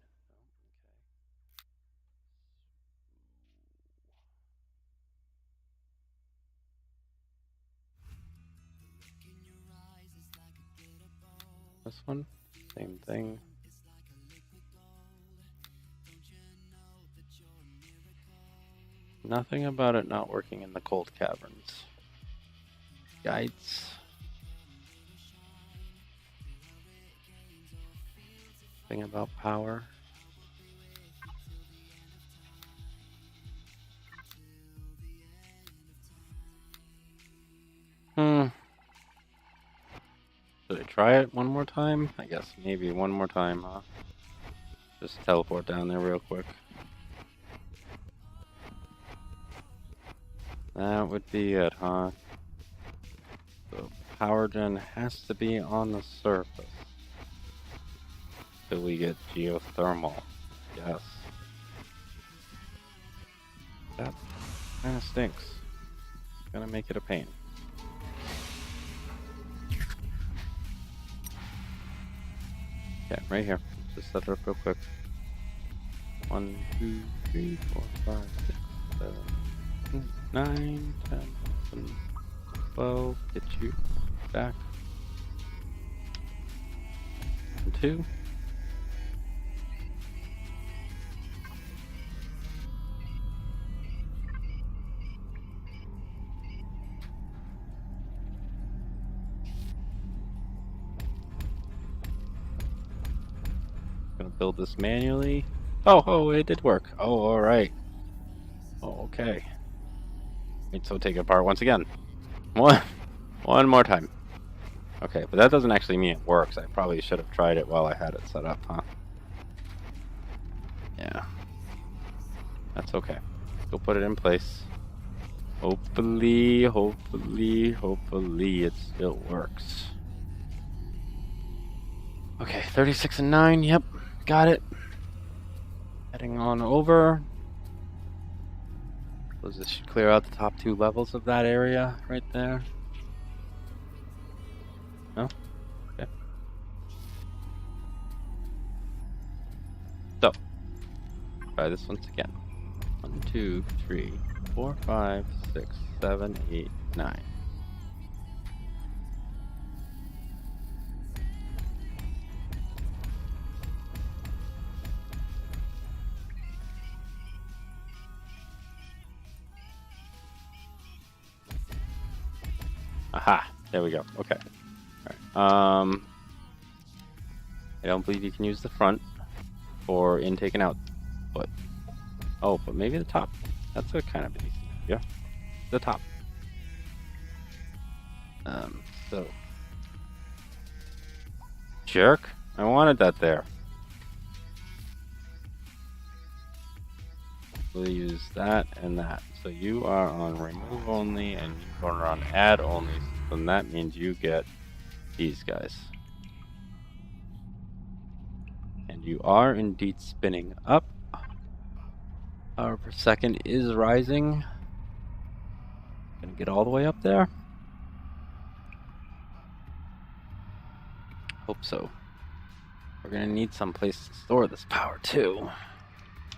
This one, same thing. Nothing about it not working in the cold caverns. Guides. Thing about power. Should I try it one more time? I guess maybe one more time, huh? Just teleport down there real quick. That would be it, huh? So power gen has to be on the surface till we get geothermal. Yes. That kind of stinks. It's gonna make it a pain. Okay, right here. Just set it up real quick. 1, 2, 3, 4, 5, 6, 7, 8, 9, 10, 11, 12, get you back. 2. Gonna build this manually. Oh, it did work. Oh, all right. Oh, okay. Wait, so take it apart once again. One more time. Okay, but that doesn't actually mean it works. I probably should have tried it while I had it set up, huh? Yeah. That's okay. Go put it in place. Hopefully it still works. Okay, 36 and 9. Yep, got it. Heading on over. So this should clear out the top 2 levels of that area right there. No? Okay. So, try this once again. 1, 2, 3, 4, 5, 6, 7, 8, 9. Aha! There we go. Okay. All right. I don't believe you can use the front for intake and out, but but maybe the top. That's a kind of a decent idea. The top. So jerk! I wanted that there. We'll use that and that. So you are on remove only, and you are on add only. So that means you get these guys. And you are indeed spinning up. Power per second is rising. Gonna get all the way up there. Hope so. We're gonna need some place to store this power too.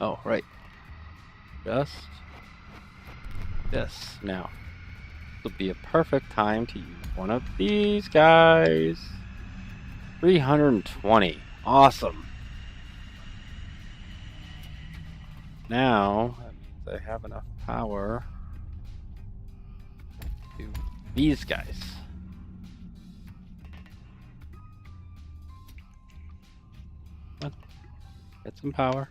Oh, right. Just this. Now, this will be a perfect time to use one of these guys. 320. Awesome. Now, that means I have enough power to these guys. Come on. Get some power.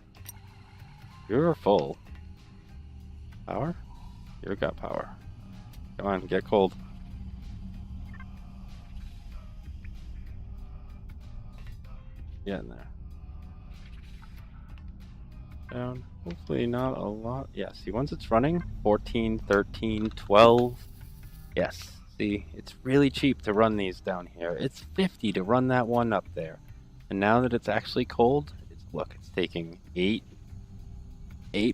You're full. Power? You've got power. Come on, get cold. Get in there. Down. Hopefully not a lot. Yeah, see, once it's running, 14, 13, 12. Yes, see, it's really cheap to run these down here. It's 50 to run that one up there. And now that it's actually cold, look, it's taking 8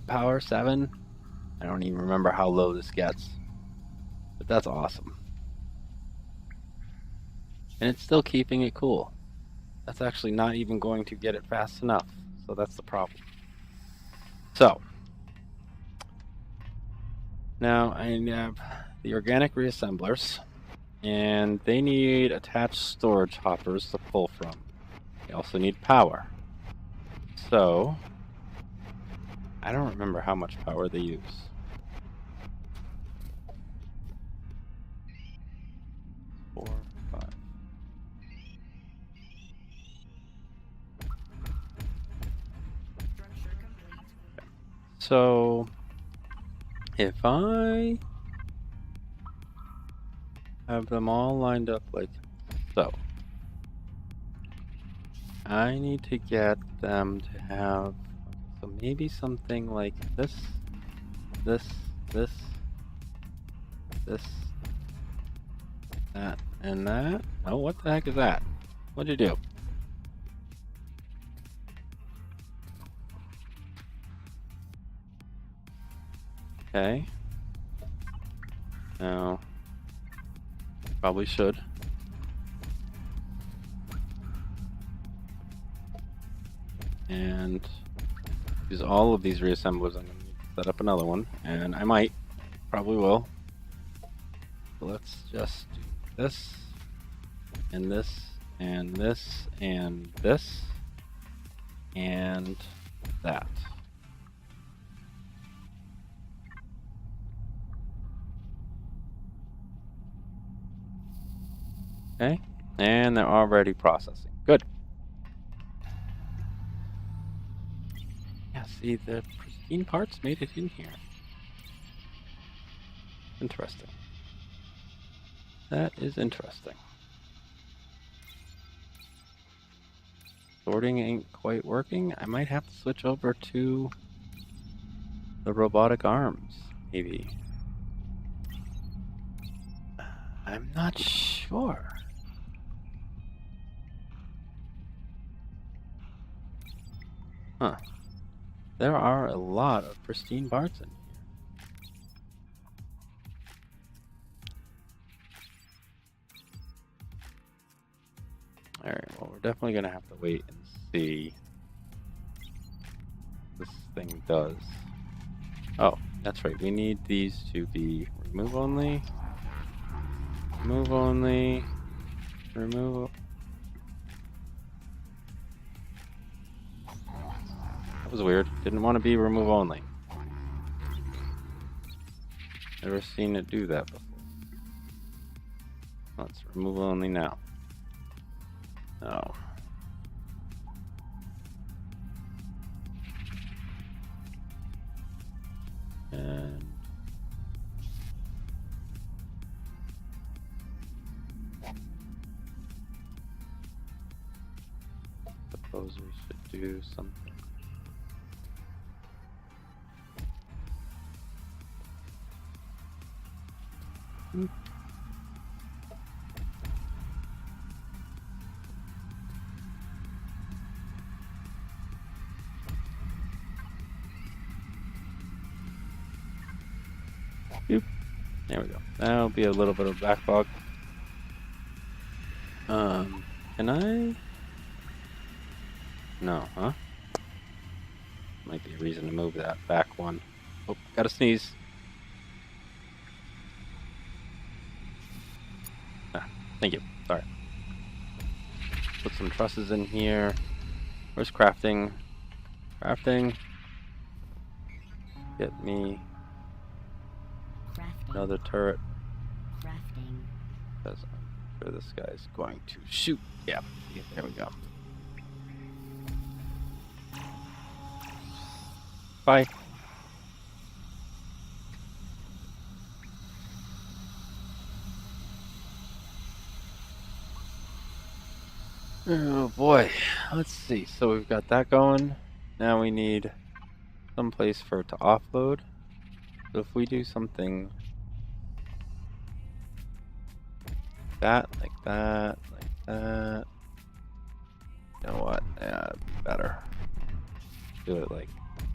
power, 7. I don't even remember how low this gets. But that's awesome. And it's still keeping it cool. That's actually not even going to get it fast enough. So that's the problem. So, now I have the organic reassemblers, and they need attached storage hoppers to pull from. They also need power. So, I don't remember how much power they use. Four, 5. So, if I have them all lined up like so, I need to get them to have, so maybe something like this, that, and that. Oh, what the heck is that? What'd you do? Okay. Now, probably should. And use all of these reassemblers. I'm going to set up another one, and I might, probably will. let's just do this, and this, and this, and this, and that. Okay, and they're already processing. Good. Yeah, see, the pristine parts made it in here. Interesting. That is interesting. Sorting ain't quite working. I might have to switch over to the robotic arms, maybe. I'm not sure. Huh. There are a lot of pristine parts in here. Alright, well, we're definitely going to have to wait and see what this thing does. Oh, that's right. We need these to be remove only, remove only, remove. That was weird. Didn't want to be remove only. Never seen it do that before. Let's remove only now. No. And suppose we should do something. Boop. There we go. That'll be a little bit of backlog. Can I? No, huh? Might be a reason to move that back one. Oh, gotta sneeze. Ah, thank you. Sorry. Put some trusses in here. Where's crafting? Crafting. Get me Crafting. another turret. Crafting. Because I'm sure this guy's going to shoot. Yeah, there we go. Bye. Oh boy, let's see. So we've got that going. Now we need some place for it to offload. So if we do something like that, like that. You know what? Yeah, it'd be better. Do it like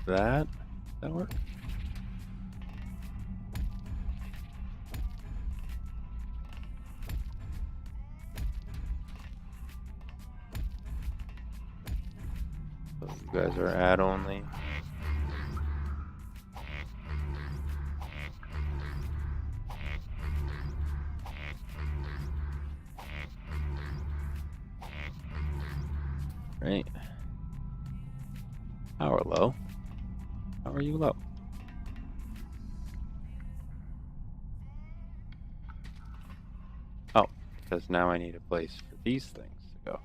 that. Does that work? So you guys are add only. Right. Power low. How are you low? Oh, because now I need a place for these things to go.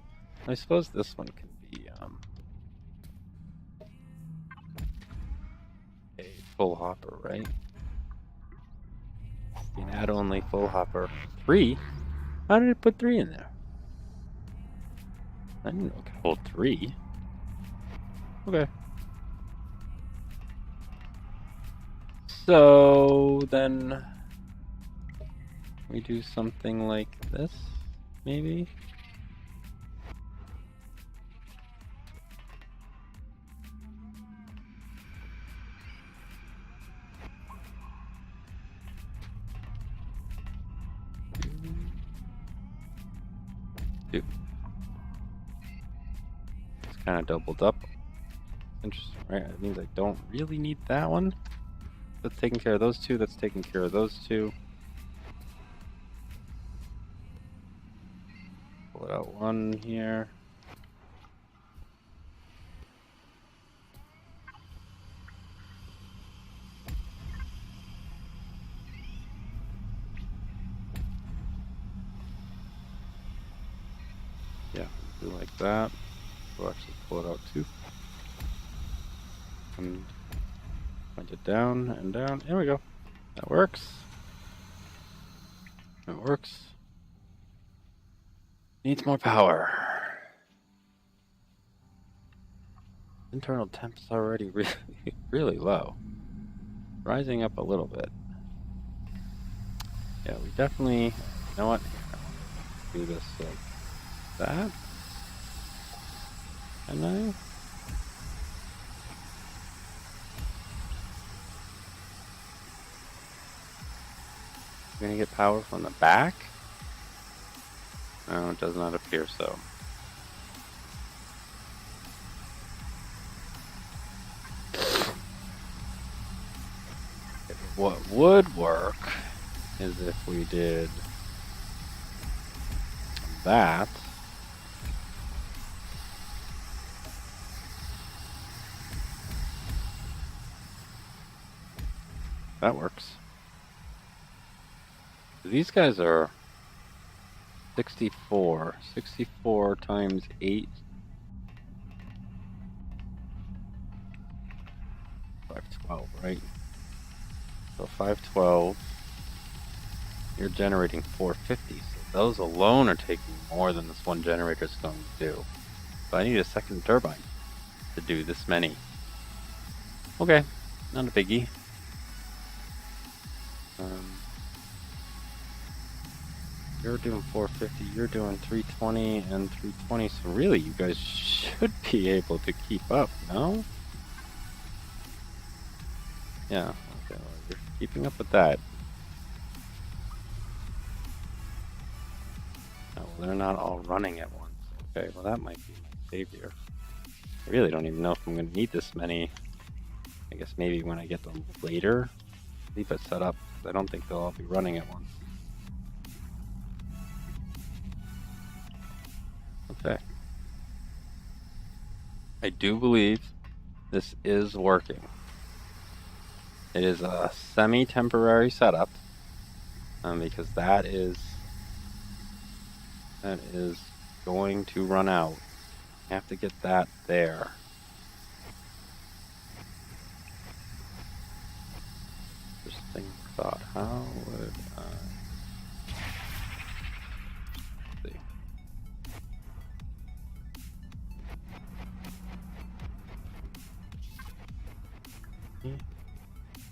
I suppose this one can be a full hopper, right? An add only full hopper. 3? How did it put 3 in there? I didn't know it could hold 3. Okay. So then we do something like this, maybe? Two. It's kind of doubled up. Interesting, right? That means I don't really need that one. That's taking care of those two. That's taking care of those two. Put out one here. Yeah, do like that. We'll actually pull it out too. And point it down and down. There we go. That works. That works. Needs more power. Internal temp's already really low. Rising up a little bit. Yeah, we definitely, you know what? Do this like that. Can I? We're gonna get power from the back? No, it does not appear so. What would work is if we did that. That works. These guys are 64. 64 times 8. 512, right? So 512. You're generating 450. So those alone are taking more than this one generator is going to do. So I need a second turbine to do this many. Okay, not a biggie. You're doing 450, you're doing 320 and 320, so really you guys should be able to keep up, no? Yeah, okay, well, you're keeping up with that. Oh, well, they're not all running at once. Okay, well that might be my savior. I really don't even know if I'm going to need this many. I guess maybe when I get them later, leave it set up. I don't think they'll all be running at once. Okay. I do believe this is working. It is a semi-temporary setup, because that is going to run out. I have to get that there. Interesting thought. How would I? Let's see.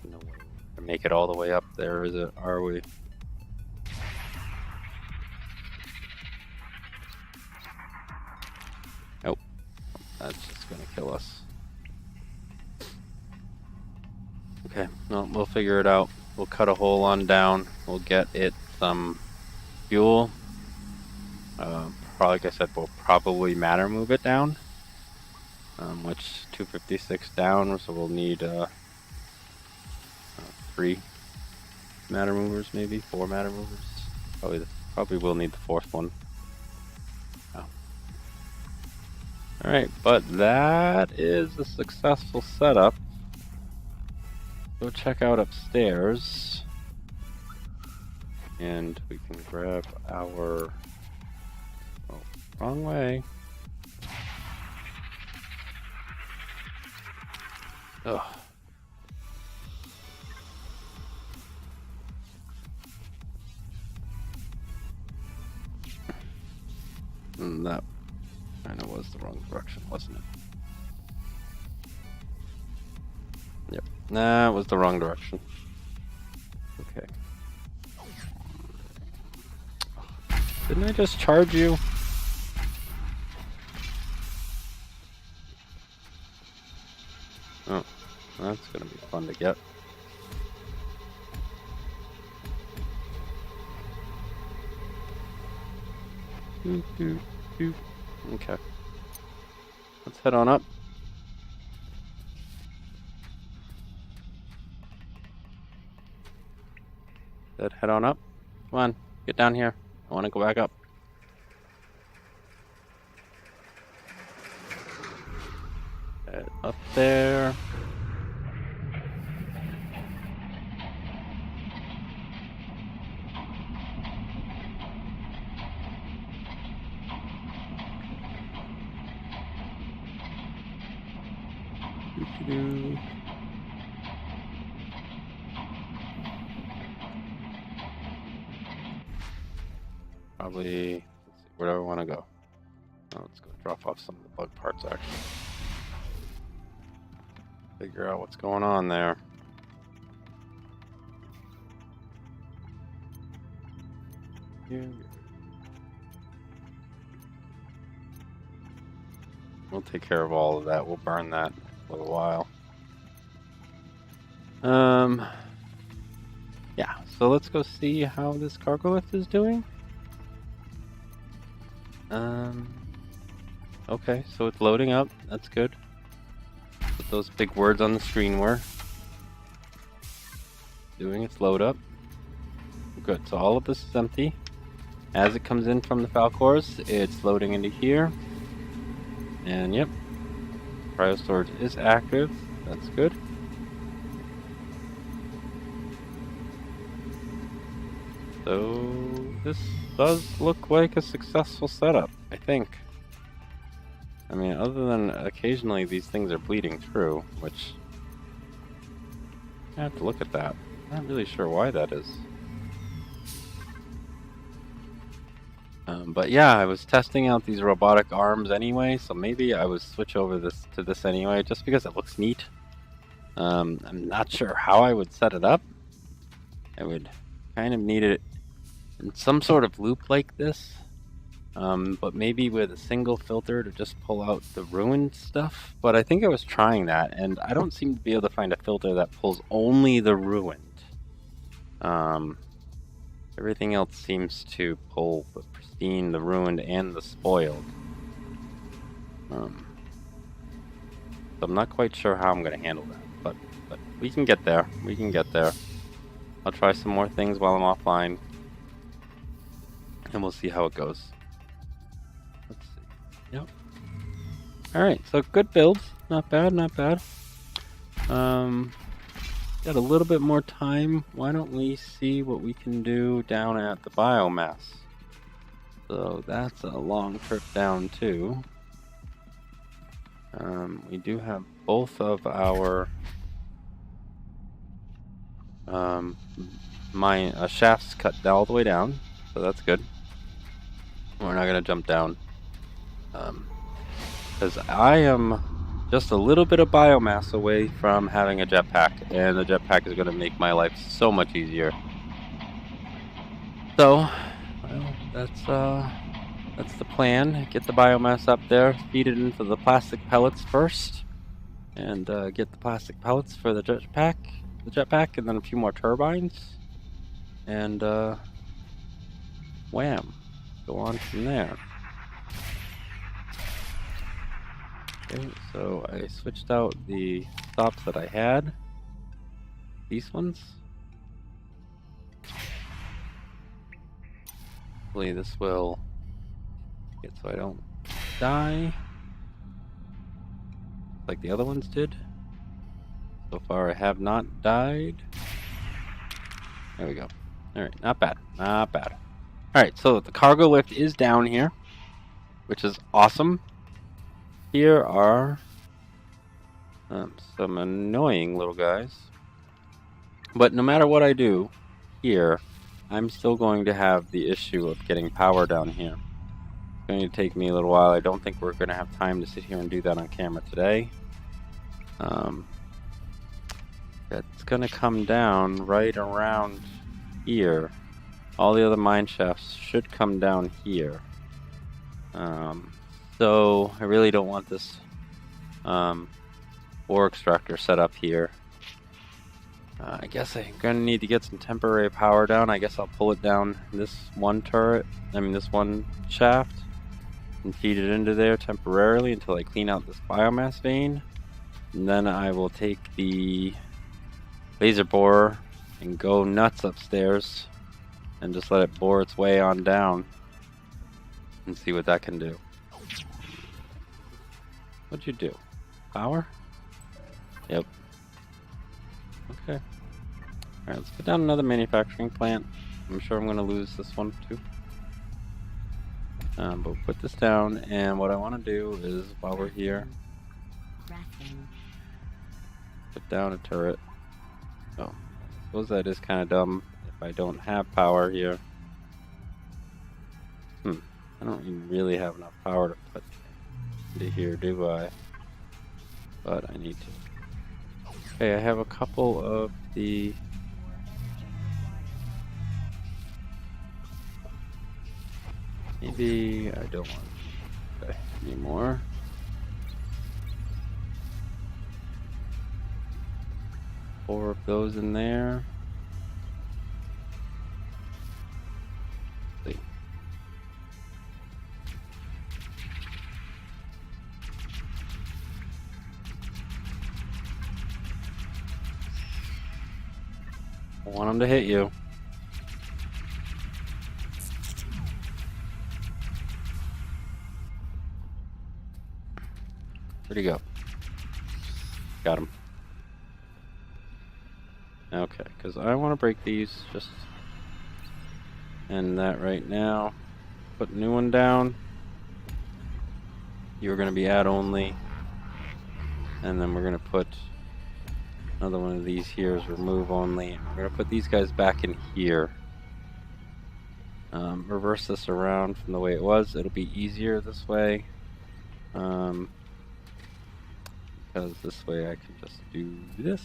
No way to make it all the way up there, is it? Are we? Nope. That's just gonna kill us. Okay, no, we'll figure it out. We'll cut a hole on down. We'll get it some fuel. Like I said, we'll probably matter move it down. Which 256 down, so we'll need 3 matter movers, maybe 4 matter movers. Probably will need the 4th one. Oh. All right, but that is a successful setup. Go check out upstairs, and we can grab our. Oh, wrong way. Ugh. And that kind of was the wrong direction, wasn't it? Yep. Nah, it was the wrong direction. Okay. Didn't I just charge you? Oh, that's gonna be fun to get. Okay. Let's head on up. Head on up. Come on, get down here. I want to go back up. Up there. Doo-doo-doo. Probably, let's see, where do I want to go? Oh, let's go drop off some of the bug parts, actually. Figure out what's going on there. Here. We'll take care of all of that. We'll burn that in a little while. Yeah, so let's go see how this cargo lift is doing. Okay, so it's loading up. That's good. What those big words on the screen were. Doing its load up. Good, so all of this is empty. As it comes in from the Falcors, it's loading into here. And yep, cryo storage is active. That's good. So this does look like a successful setup, I think. I mean, other than occasionally these things are bleeding through, which I have to look at that. I'm not really sure why that is. But yeah, I was testing out these robotic arms anyway, so maybe I would switch over to this anyway, just because it looks neat. I'm not sure how I would set it up. I would kind of need it in some sort of loop like this, but maybe with a single filter to just pull out the ruined stuff. But I think I was trying that, and I don't seem to be able to find a filter that pulls only the ruined. Everything else seems to pull the pristine, the ruined, and the spoiled. So I'm not quite sure how I'm going to handle that, but we can get there. We can get there. I'll try some more things while I'm offline, and we'll see how it goes. Let's see. Yep. Alright, so good build. Not bad, not bad. Got a little bit more time. Why don't we see what we can do down at the biomass? So that's a long trip down too. We do have both of our shafts cut all the way down, so that's good. We're not gonna jump down because I am just a little bit of biomass away from having a jetpack, and the jetpack is going to make my life so much easier. So, well, that's the plan. Get the biomass up there, feed it into the plastic pellets first, and get the plastic pellets for the jetpack, and then a few more turbines, and wham, go on from there. Okay, so I switched out the stops that I had. These ones. Hopefully this will get so I don't die like the other ones did. So far I have not died. There we go. Alright, not bad. Not bad. Alright, so the cargo lift is down here, which is awesome. Here are some annoying little guys. But no matter what I do here, I'm still going to have the issue of getting power down here. It's going to take me a little while. I don't think we're going to have time to sit here and do that on camera today. It's going to come down right around here. All the other mine shafts should come down here. So I really don't want this ore extractor set up here. I guess I'm gonna need to get some temporary power down. I guess I'll pull it down this one this one shaft, and feed it into there temporarily until I clean out this biomass vein. And then I will take the laser borer and go nuts upstairs and just let it bore its way on down and see what that can do. What'd you do? power? Yep. Okay. Alright, let's put down another manufacturing plant. I'm sure I'm going to lose this one too. But we'll put this down, and what I want to do is, while we're here, Crafting. put down a turret. Oh, I suppose that is kind of dumb if I don't have power here. I don't even really have enough power to put into here, do I? But I need to. Okay, I have a couple of the... Maybe I don't want anymore. Four of those in there. Let's see. I want them to hit you. Where'd he go? Got him. Okay, because I want to break these, just end that right now. Put a new one down. You're going to be add only. And then we're going to put another one of these here as remove only. And we're going to put these guys back in here. Reverse this around from the way it was. It'll be easier this way. Because this way I can just do this.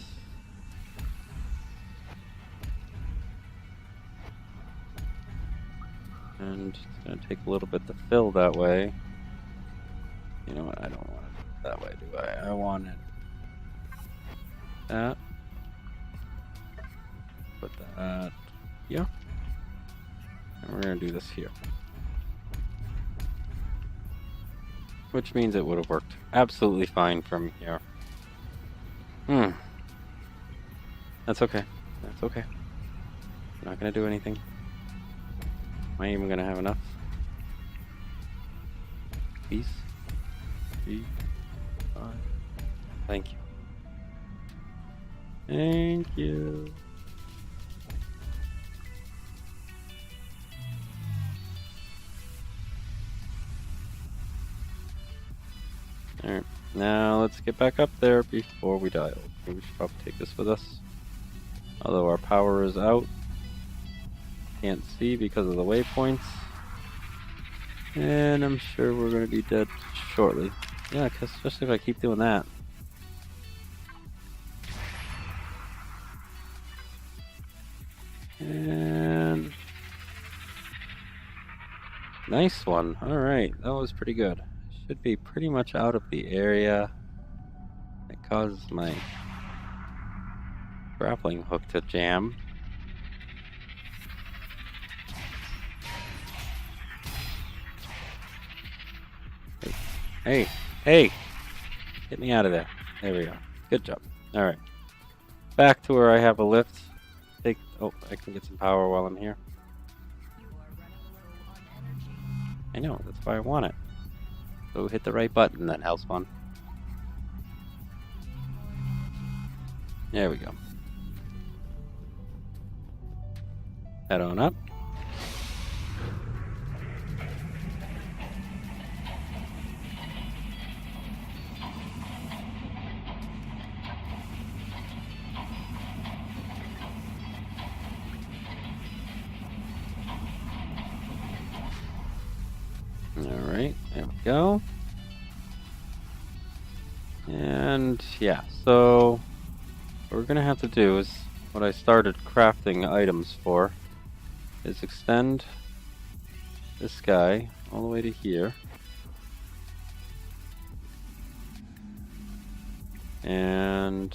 And it's going to take a little bit to fill that way. You know what? I don't want it that way, do I? I want it that. Put that here. And we're going to do this here. Which means it would have worked absolutely fine from here. That's okay. That's okay. I'm not going to do anything. Am I even going to have enough? Please? 3, 5. Thank you. Thank you. Alright, now let's get back up there before we die. Okay, we should probably take this with us. Although our power is out. Can't see because of the waypoints. And I'm sure we're going to be dead shortly. Yeah, cause especially if I keep doing that. And... nice one. Alright, that was pretty good. Should be pretty much out of the area that caused my grappling hook to jam. Hey, hey! Get me out of there. There we go. Good job. Alright. Back to where I have a lift. Oh, I can get some power while I'm here. I know, that's why I want it. So hit the right button then, Hellspawn. There we go. Head on up. Alright, there we go. And yeah, so what we're gonna have to do is what I started crafting items for is extend this guy all the way to here. And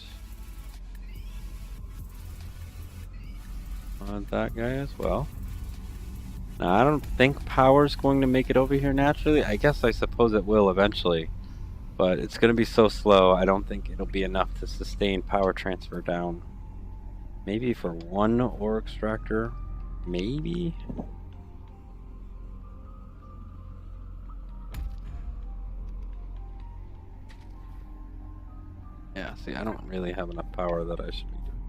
on that guy as well. Now, I don't think power's going to make it over here naturally. I guess I suppose it will eventually. But it's going to be so slow, I don't think it'll be enough to sustain power transfer down. Maybe for one ore extractor? Maybe? Yeah, see, I don't really have enough power that I should be doing.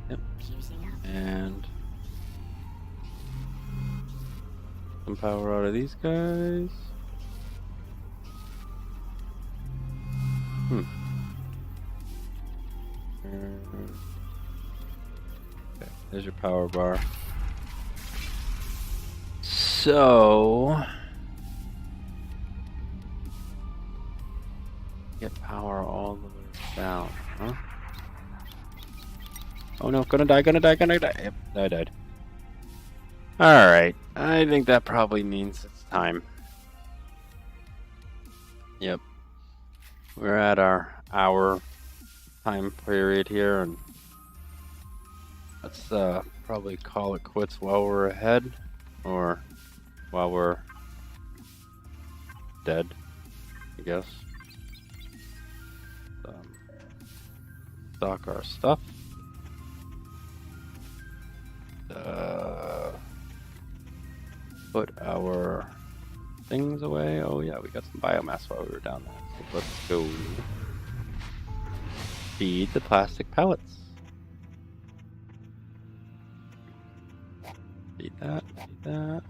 Yep. And some power out of these guys. Okay, there's your power bar. So get power all the way down, huh? Oh no, gonna die. Yep, I died. Alright, I think that probably means it's time. Yep. We're at our hour time period here, and let's probably call it quits while we're ahead, or while we're dead, I guess. Stock our stuff. Put our things away. Oh yeah, we got some biomass while we were down there. So let's go feed the plastic pellets. Feed that, feed that.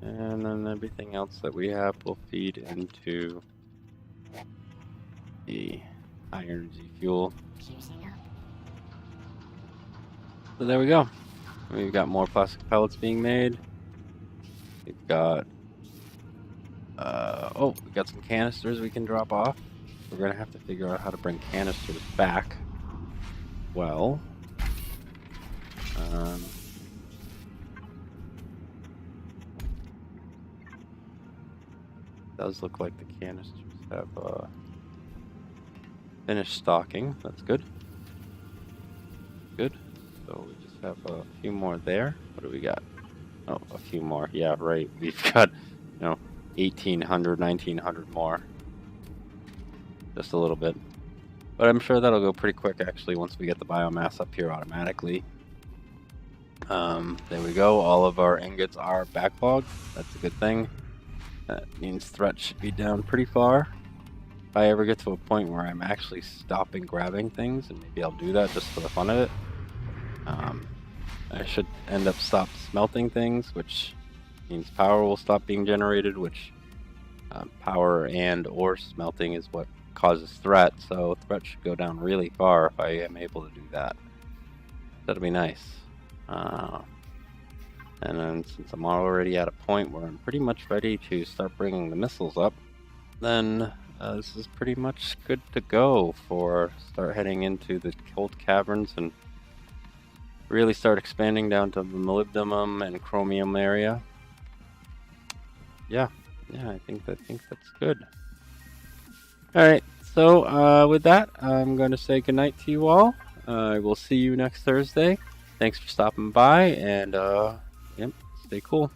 And then everything else that we have will feed into the high energy fuel. So there we go. We've got more plastic pellets being made. We've got we got some canisters we can drop off. We're gonna have to figure out how to bring canisters back. Well, does look like the canisters have finished stocking. That's good. Good. So we just have a few more there. What do we got? Oh, a few more. Yeah, right. We've got, 1,800, 1,900 more. Just a little bit. But I'm sure that'll go pretty quick, actually, once we get the biomass up here automatically. There we go. All of our ingots are backlogged. That's a good thing. That means threat should be down pretty far. If I ever get to a point where I'm actually stopping grabbing things, and maybe I'll do that just for the fun of it, I should end up stop smelting things, which means power will stop being generated, which power and or smelting is what causes threat, so threat should go down really far if I am able to do that. That'll be nice. And then since I'm already at a point where I'm pretty much ready to start bringing the missiles up, then this is pretty much good to go for start heading into the cold caverns and really start expanding down to the molybdenum and chromium area. Yeah, I think that's good. Alright, so with that, I'm going to say goodnight to you all. I will see you next Thursday. Thanks for stopping by, and yep, stay cool.